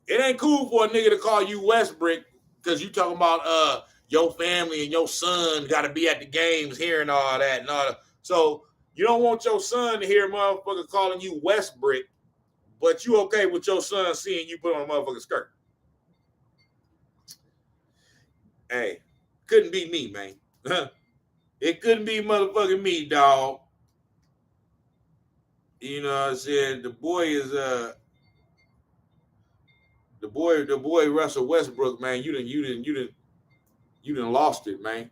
It ain't cool for a nigga to call you Westbrick because you talking about your family and your son got to be at the games hearing all that and all that. So you don't want your son to hear a motherfucker calling you Westbrick, but you okay with your son seeing you put on a motherfucking skirt. Hey, couldn't be me, man. It couldn't be motherfucking me, dog. You know what I'm saying? The boy is the boy Russell Westbrook, man. You done lost it, man.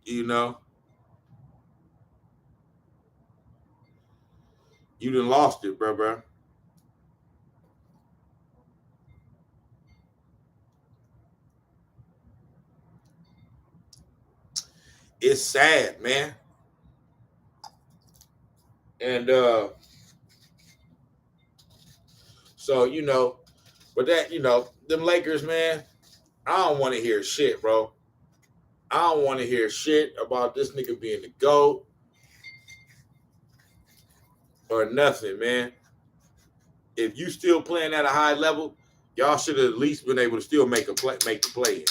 You know, you done lost it, bro. It's sad, man. And so but that them Lakers, man. I don't want to hear shit, bro. I don't want to hear shit about this nigga being the GOAT or nothing, man. If you still playing at a high level, y'all should have at least been able to still make the play.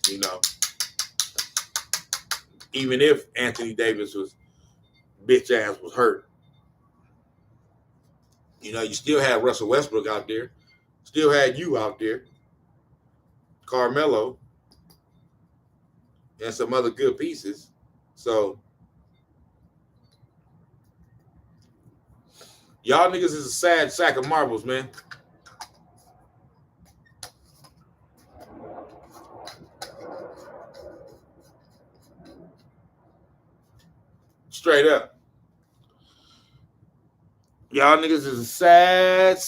You know, even if Anthony Davis was bitch ass was hurt, you still had Russell Westbrook out there, still had you out there, Carmelo, and some other good pieces. So y'all niggas is a sad sack of marbles, man. Straight up. Y'all niggas is a sad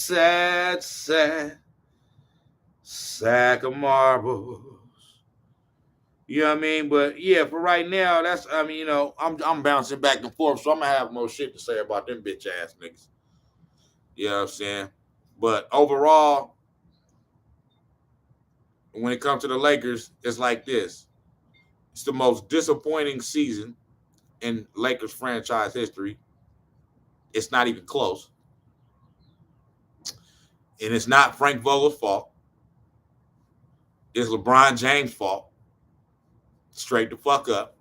sack of marbles. You know what I mean? But yeah, for right now, I'm bouncing back and forth, so I'm gonna have more shit to say about them bitch ass niggas. You know what I'm saying? But overall, when it comes to the Lakers, it's like this. It's the most disappointing season in Lakers franchise history. It's not even close. And it's not Frank Vogel's fault. It's LeBron James' fault. Straight the fuck up.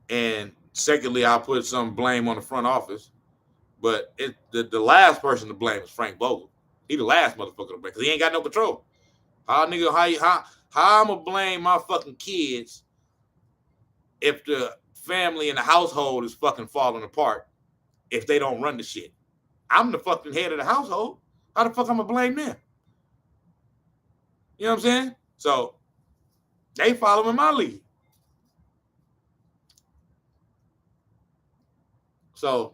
And secondly, I'll put some blame on the front office. But the last person to blame is Frank Vogel. He the last motherfucker to blame because he ain't got no control. How I'm gonna blame my fucking kids if the family and the household is fucking falling apart if they don't run the shit? I'm the fucking head of the household. How the fuck I'm gonna blame them? You know what I'm saying? So they following my lead. So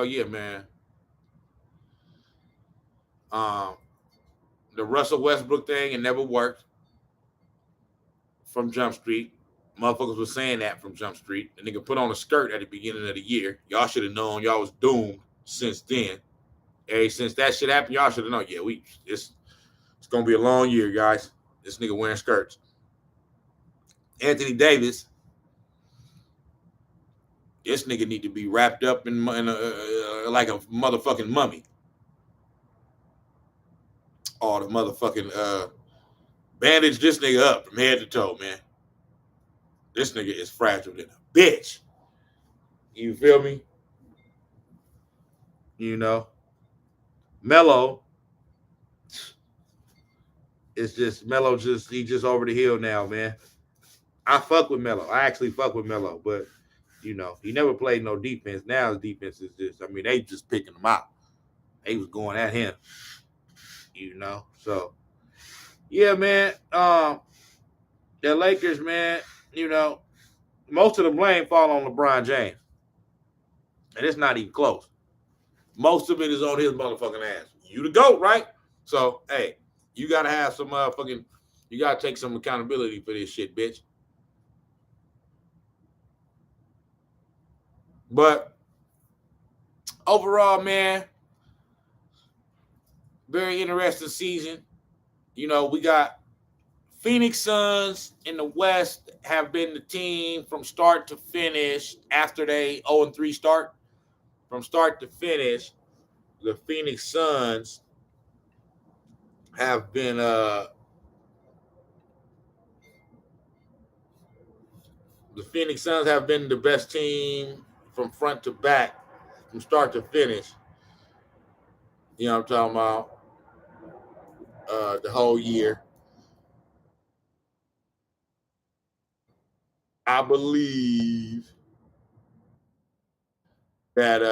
yeah, man. The Russell Westbrook thing, it never worked from Jump Street. Motherfuckers was saying that from Jump Street. The nigga put on a skirt at the beginning of the year. Y'all should have known y'all was doomed since then. Hey, since that shit happened, y'all should have known. Yeah, it's gonna be a long year, guys. This nigga wearing skirts. Anthony Davis, this nigga need to be wrapped up in like a motherfucking mummy. Or the motherfucking bandage this nigga up from head to toe, man. This nigga is fragile than a bitch. You feel me? You know, Melo is just Melo. He just over the hill now, man. I fuck with Melo. I actually fuck with Melo, but he never played no defense. Now his defense is just. I mean, they just picking him out. They was going at him. So yeah, man. The Lakers, man. You know, most of the blame fall on LeBron James, and it's not even close. Most of it is on his motherfucking ass. You the GOAT, right? So, hey, you gotta have some motherfucking. You gotta take some accountability for this shit, bitch. But overall, man, very interesting season. We got Phoenix Suns in the West have been the team from start to finish after they 0-3 start. From start to finish, the Phoenix Suns have been the best team from front to back, from start to finish. You know what I'm talking about? The whole year. I believe that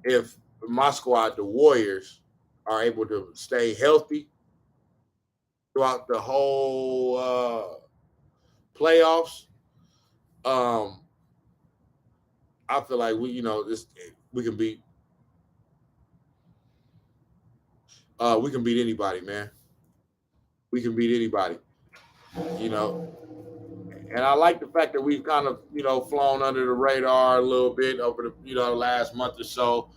if my squad, the Warriors, are able to stay healthy throughout the whole playoffs, I feel like we can beat anybody, man. We can beat anybody, you know. And I like the fact that we've kind of flown under the radar a little bit over the last month or so.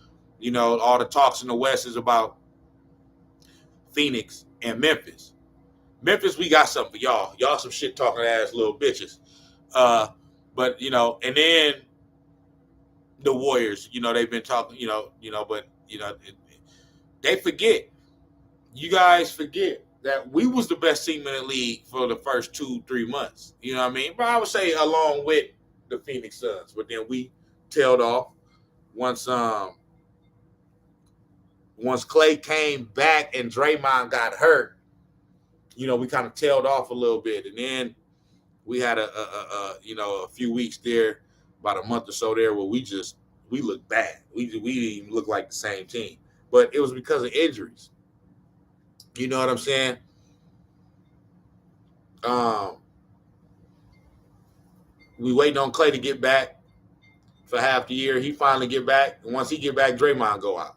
All the talks in the West is about Phoenix and Memphis. Memphis, we got something for y'all. Y'all some shit talking ass little bitches. But and then the Warriors, they've been talking, but they forget. You guys forget that we was the best team in the league for the first 2-3 months. You know what I mean? But I would say along with the Phoenix Suns, but then we tailed off once Clay came back and Draymond got hurt. We kind of tailed off a little bit, and then we had a few weeks there, about a month or so there, where we looked bad. We didn't even look like the same team, but it was because of injuries. You know what I'm saying? We waiting on Clay to get back for half the year. He finally get back, and once he get back, Draymond go out,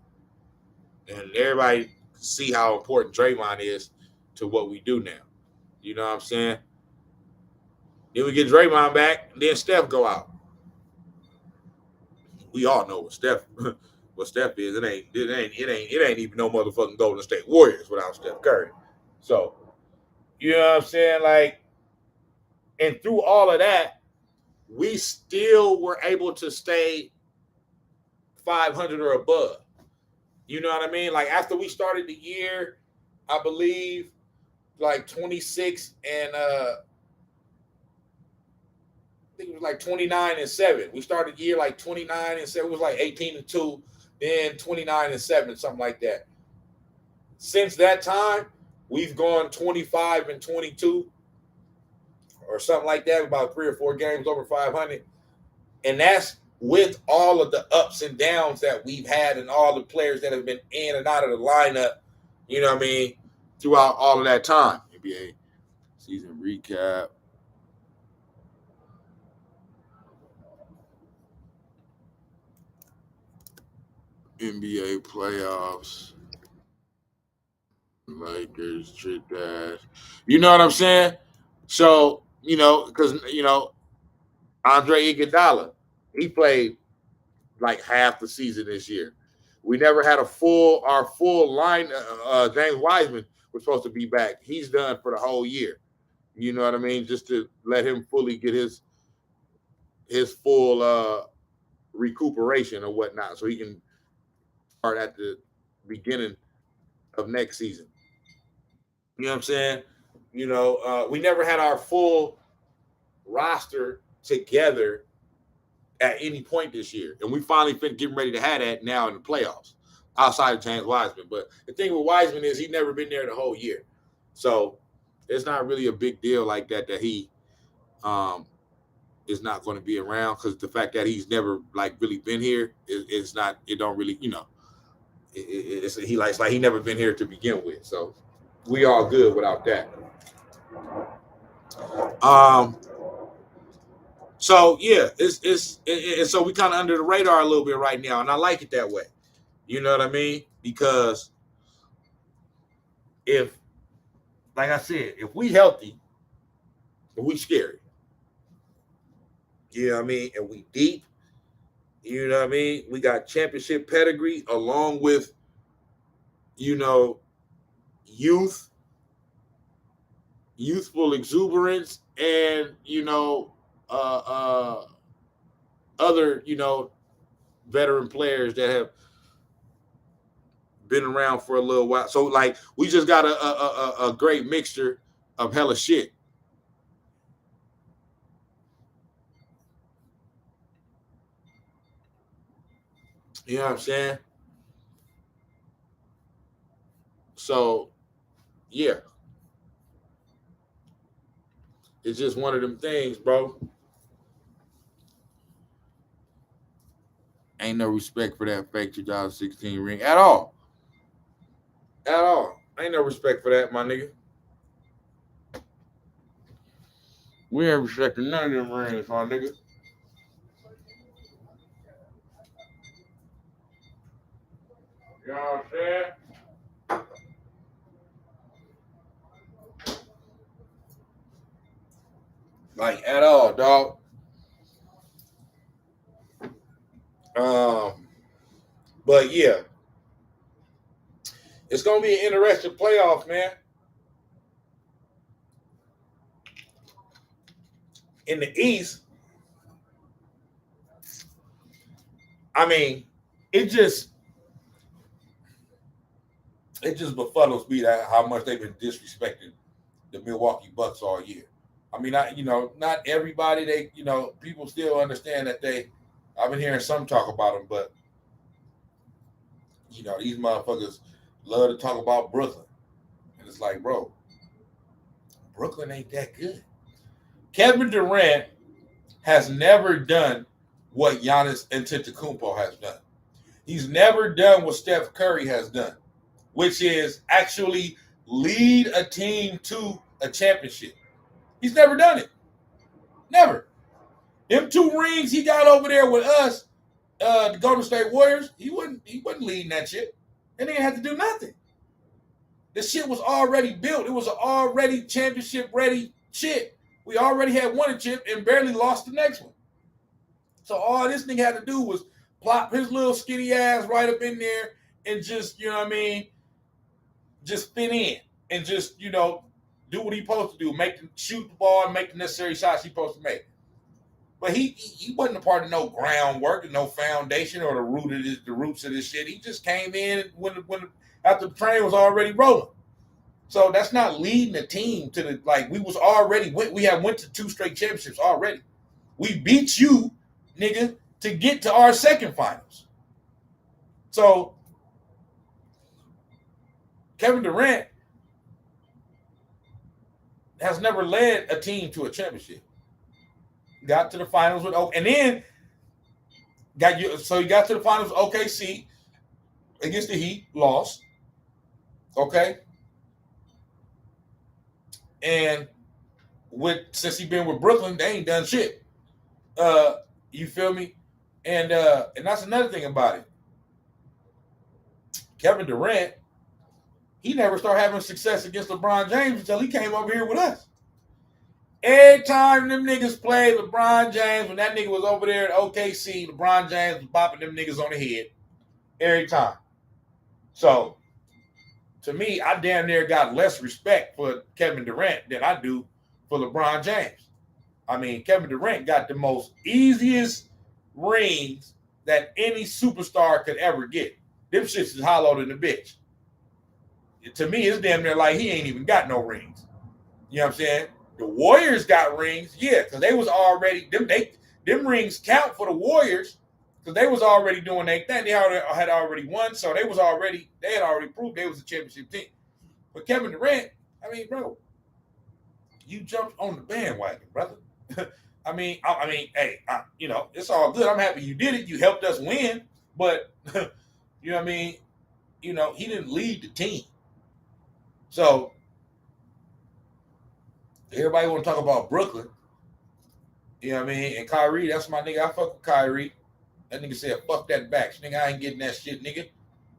and everybody see how important Draymond is to what we do now. You know what I'm saying? Then we get Draymond back, then Steph go out. We all know what Steph is. It ain't even no motherfucking Golden State Warriors without Steph Curry. So, you know what I'm saying? Like, and through all of that, we still were able to stay 500 or above. You know what I mean? Like, after we started the year, I believe like 26 and I think it was like 29-7. We started the year like 29-7. It was like 18-2, then 29-7, something like that. Since that time, we've gone 25-22 or something like that, about 3 or 4 games over 500. And that's with all of the ups and downs that we've had and all the players that have been in and out of the lineup, you know what I mean, throughout all of that time. NBA season recap. NBA playoffs. Lakers, Triddash. You know what I'm saying? So, because, Andre Iguodala, he played like half the season this year. We never had our full line. James Wiseman was supposed to be back. He's done for the whole year. You know what I mean? Just to let him fully get his full recuperation or whatnot, so he can start at the beginning of next season. You know what I'm saying? We never had our full roster together at any point this year. And we finally getting ready to have that now in the playoffs, outside of James Wiseman. But the thing with Wiseman is he's never been there the whole year. So it's not really a big deal like that he is not going to be around, because the fact that he's never like really been here is not, it don't really, it's like he never been here to begin with. So we all good without that. So yeah, it's so we kind of under the radar a little bit right now, and I like it that way. You know what I mean? Because if, like I said, if we healthy, if we scary, you know what I mean, and we deep, you know what I mean, we got championship pedigree along with, youthful exuberance, and other veteran players that have been around for a little while. So like we just got a great mixture of hella shit. You know what I'm saying? So yeah, it's just one of them things, bro. Ain't no respect for that fake 2016 ring at all. At all. Ain't no respect for that, my nigga. We ain't respecting none of them rings, my nigga. You know what I'm saying? Like at all, dog. But yeah, it's gonna be an interesting playoff, man. In the East, I mean, it just befuddles me that how much they've been disrespecting the Milwaukee Bucks all year. I mean, not everybody, people still understand that I've been hearing some talk about them, but these motherfuckers love to talk about Brooklyn. And it's like, bro, Brooklyn ain't that good. Kevin Durant has never done what Giannis Antetokounmpo has done. He's never done what Steph Curry has done, which is actually lead a team to a championship. He's never done it. Never. Them 2 rings he got over there with us, the Golden State Warriors, he wasn't leading that shit. And they didn't have to do nothing. The shit was already built. It was an already championship ready shit. We already had won a chip and barely lost the next one. So all this nigga had to do was plop his little skinny ass right up in there and just, just fit in and just, do what he's supposed to do. Shoot the ball and make the necessary shots he's supposed to make. But he wasn't a part of no groundwork and no foundation or the roots of this shit. He just came in when after the train was already rolling. So that's not leading the team to the, like, we went to 2 straight championships already. We beat you, nigga, to get to our second finals. So Kevin Durant has never led a team to a championship. Got to the finals with and then he got to the finals with OKC against the Heat, lost. Okay. And since he been with Brooklyn, they ain't done shit. You feel me? And that's another thing about it. Kevin Durant, he never started having success against LeBron James until he came over here with us. Every time them niggas played LeBron James, when that nigga was over there at OKC, LeBron James was bopping them niggas on the head every time. So, to me, I damn near got less respect for Kevin Durant than I do for LeBron James. I mean, Kevin Durant got the most easiest rings that any superstar could ever get. Them shits is hollow than the bitch. To me, it's damn near like he ain't even got no rings. You know what I'm saying? The Warriors got rings, yeah, because they was already them rings count for the Warriors because they was already doing their thing. They had already won, so they had already proved they was a championship team. But Kevin Durant, I mean, bro, you jumped on the bandwagon, brother. I mean, hey, it's all good. I'm happy you did it. You helped us win, but you know what I mean. He didn't lead the team, so everybody want to talk about Brooklyn. You know what I mean? And Kyrie, that's my nigga. I fuck with Kyrie. That nigga said, fuck that back. Nigga, I ain't getting that shit, nigga.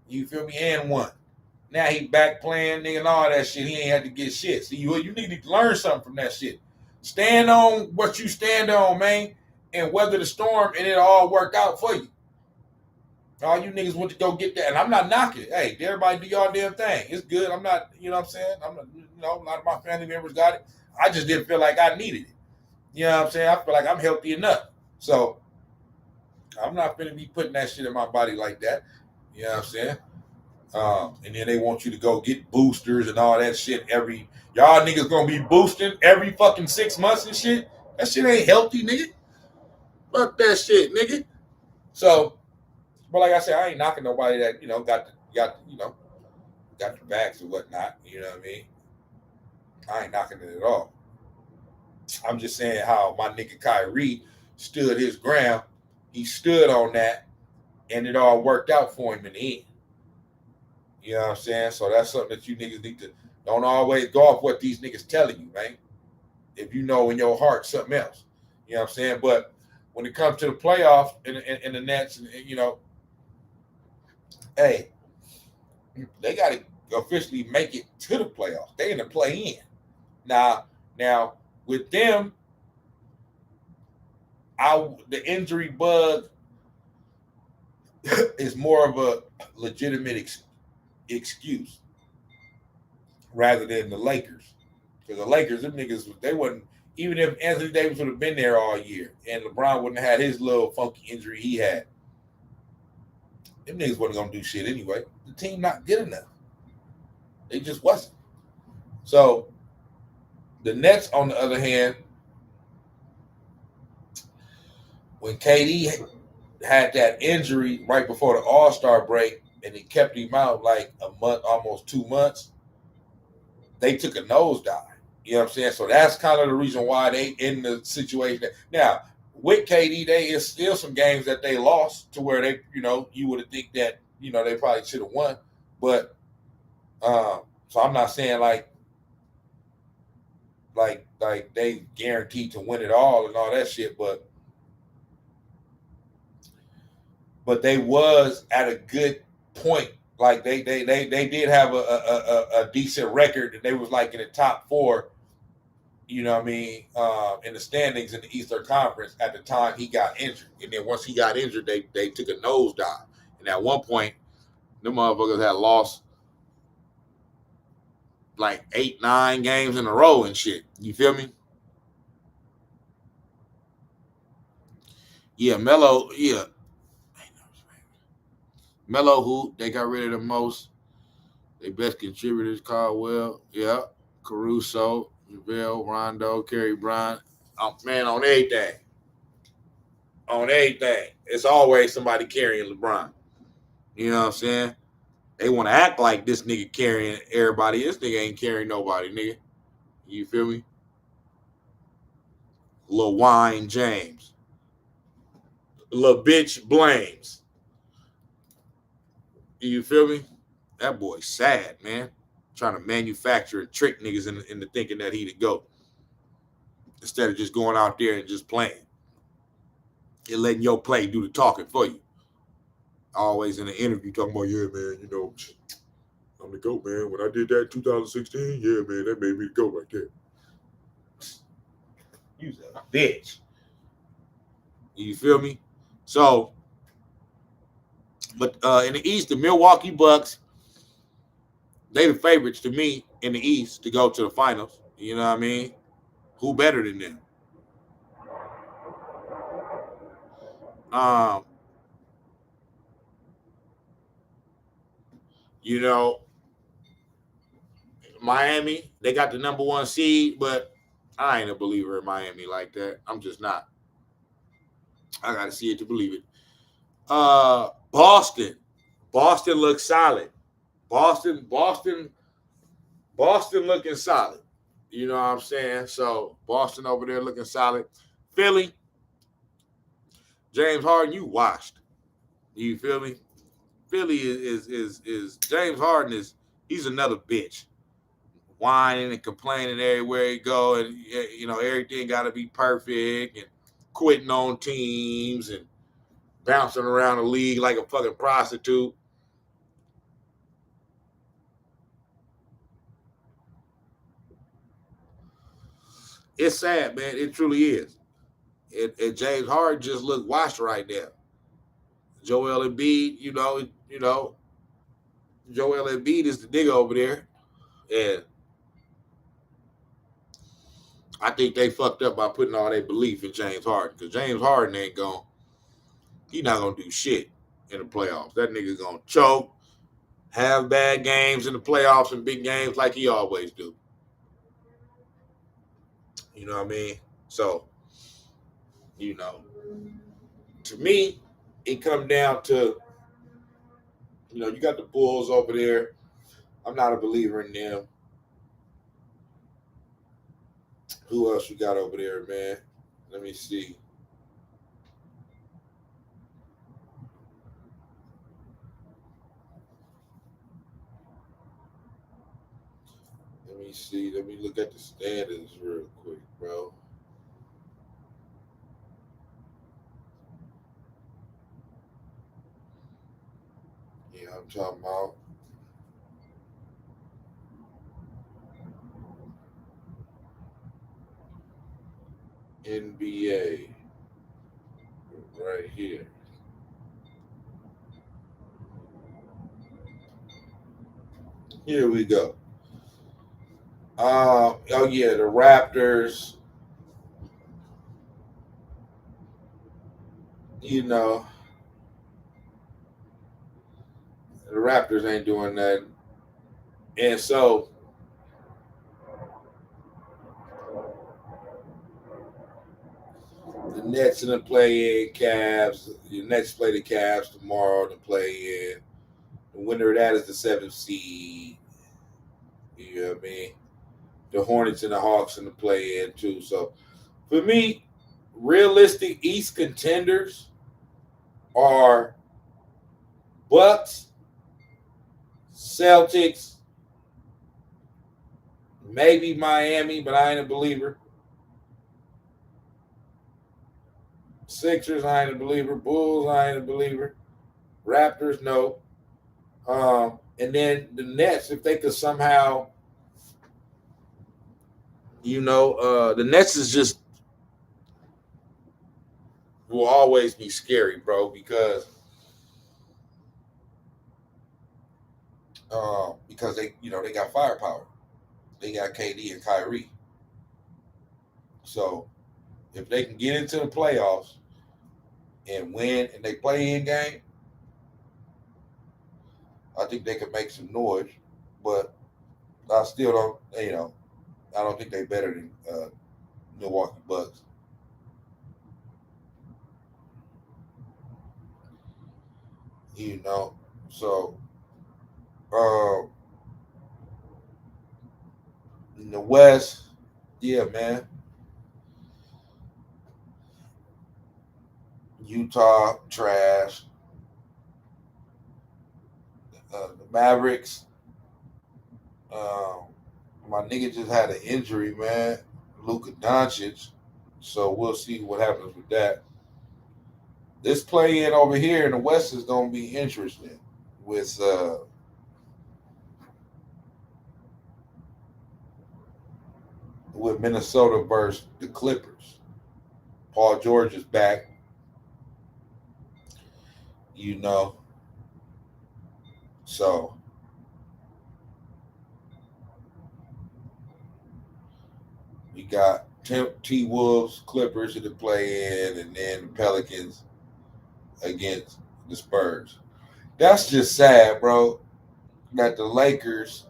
You feel me? And won. Now he back playing, nigga, and all that shit. He ain't had to get shit. See, you need to learn something from that shit. Stand on what you stand on, man, and weather the storm, and it'll all work out for you. All you niggas want to go get that. And I'm not knocking it. Hey, everybody do y'all damn thing. It's good. I'm not, you know what I'm saying? I'm not, a lot of my family members got it. I just didn't feel like I needed it. You know what I'm saying? I feel like I'm healthy enough. So I'm not going to be putting that shit in my body like that. You know what I'm saying? And then they want you to go get boosters and all that shit y'all niggas going to be boosting every fucking 6 months and shit. That shit ain't healthy, nigga. Fuck that shit, nigga. So, but like I said, I ain't knocking nobody that, got the backs or whatnot. You know what I mean? I ain't knocking it at all. I'm just saying how my nigga Kyrie stood his ground. He stood on that, and it all worked out for him in the end. You know what I'm saying? So that's something that you niggas need to don't always go off what these niggas telling you, man. If you know in your heart something else. You know what I'm saying? But when it comes to the playoffs and the Nets, and hey, they got to officially make it to the playoffs. They in the play-in. Now, with them, the injury bug is more of a legitimate excuse rather than the Lakers. Because the Lakers, them niggas, they wasn't, even if Anthony Davis would have been there all year and LeBron wouldn't have had his little funky injury he had, them niggas wasn't going to do shit anyway. The team not good enough. They just wasn't. So, the Nets, on the other hand, when KD had that injury right before the All-Star break and it kept him out like a month, almost 2 months, they took a nosedive. You know what I'm saying? So that's kind of the reason why they in the situation. Now, with KD, is still some games that they lost to where they, you would have think that, they probably should have won. But, so I'm not saying like they guaranteed to win it all and all that shit, but they was at a good point. Like they did have a decent record, and they was like in the top 4. You know what I mean? In the standings in the Eastern Conference at the time he got injured, and then once he got injured, they took a nosedive. And at one point, them motherfuckers had lost like 8-9 games in a row and shit. You feel me? Yeah, Melo. Yeah, Melo hoop. They got rid of the most. Their best contributors, Caldwell. Yeah, Caruso, JaVale, Rondo, Kerry Bryant. Man, on everything. On everything. It's always somebody carrying LeBron. You know what I'm saying? They want to act like this nigga carrying everybody. This nigga ain't carrying nobody, nigga. You feel me? Lil Wine James. Lil bitch blames. You feel me? That boy's sad, man. Trying to manufacture and trick niggas into thinking that he the GOAT. Instead of just going out there and just playing. And letting your play do the talking for you. Always in an interview talking about, yeah, man, I'm the GOAT, man. When I did that in 2016, yeah, man, that made me the GOAT right there. You's a bitch. You feel me? So, but in the East, the Milwaukee Bucks, they the favorites to me in the East to go to the finals. You know what I mean? Who better than them? Miami, they got the number 1 seed, but I ain't a believer in Miami like that. I'm just not. I gotta see it to believe it. Boston. Boston looks solid. Boston, Boston, Boston looking solid. You know what I'm saying? So Boston over there looking solid. Philly, James Harden, you washed. You feel me? Philly is James Harden he's another bitch. Whining and complaining everywhere he go, and everything got to be perfect, and quitting on teams and bouncing around the league like a fucking prostitute. It's sad, man. It truly is. And James Harden just looked washed right now. Joel Embiid, Joel Embiid is the nigga over there, and I think they fucked up by putting all their belief in James Harden, because James Harden he's not gonna do shit in the playoffs. That nigga's gonna choke, have bad games in the playoffs and big games like he always do. You know what I mean? So, you know, to me, it come down to, you got the Bulls over there. I'm not a believer in them. Who else you got over there, man? Let me see. Let me see. Let me look at the standings real quick, bro. Yeah, I'm talking about NBA right here. Here we go. Oh yeah, the Raptors. You know, the Raptors ain't doing that, and so the Nets in the play-in, Cavs. The Nets play the Cavs tomorrow to play in. The winner of that is the seventh seed. You know what I mean? The Hornets and the Hawks in the play-in too. So for me, realistic East contenders are Bucks, Celtics, maybe Miami, but I ain't a believer. Sixers, I ain't a believer. Bulls, I ain't a believer. Raptors, no. And then the Nets, if they could somehow, the Nets is just will always be scary, bro, because they got firepower. They got KD and Kyrie. So if they can get into the playoffs and win and they play in game, I think they could make some noise. But I still don't, I don't think they're better than Milwaukee Bucks. You know, so uh, in the West, yeah, man, Utah trash. The Mavericks, um, my nigga just had an injury, man. Luka Doncic. So we'll see what happens with that. This play in over here in the West is gonna be interesting with Minnesota versus the Clippers. Paul George is back, you know. So we got T Wolves, Clippers in the play in, and then the Pelicans against the Spurs. That's just sad, bro. That the Lakers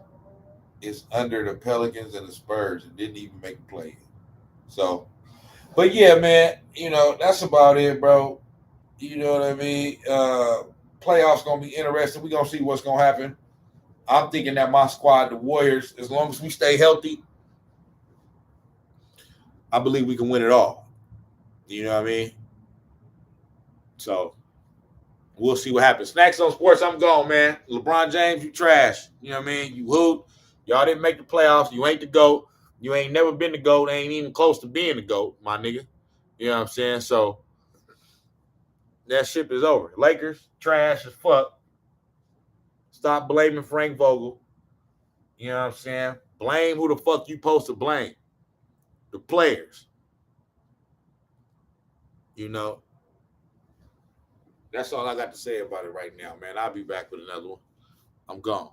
is under the Pelicans and the Spurs and didn't even make a play. So, but yeah, man, that's about it, bro. You know what I mean? Playoffs gonna be interesting. We're gonna see what's gonna happen. I'm thinking that my squad, the Warriors, as long as we stay healthy, I believe we can win it all. You know what I mean? So we'll see what happens. Snax on Sports, I'm gone, man. LeBron James, you trash. You know what I mean? You hoot. Y'all didn't make the playoffs. You ain't the GOAT. You ain't never been the GOAT. Ain't even close to being the GOAT, my nigga. You know what I'm saying? So that ship is over. Lakers, trash as fuck. Stop blaming Frank Vogel. You know what I'm saying? Blame who the fuck you supposed to blame. The players. You know. That's all I got to say about it right now, man. I'll be back with another one. I'm gone.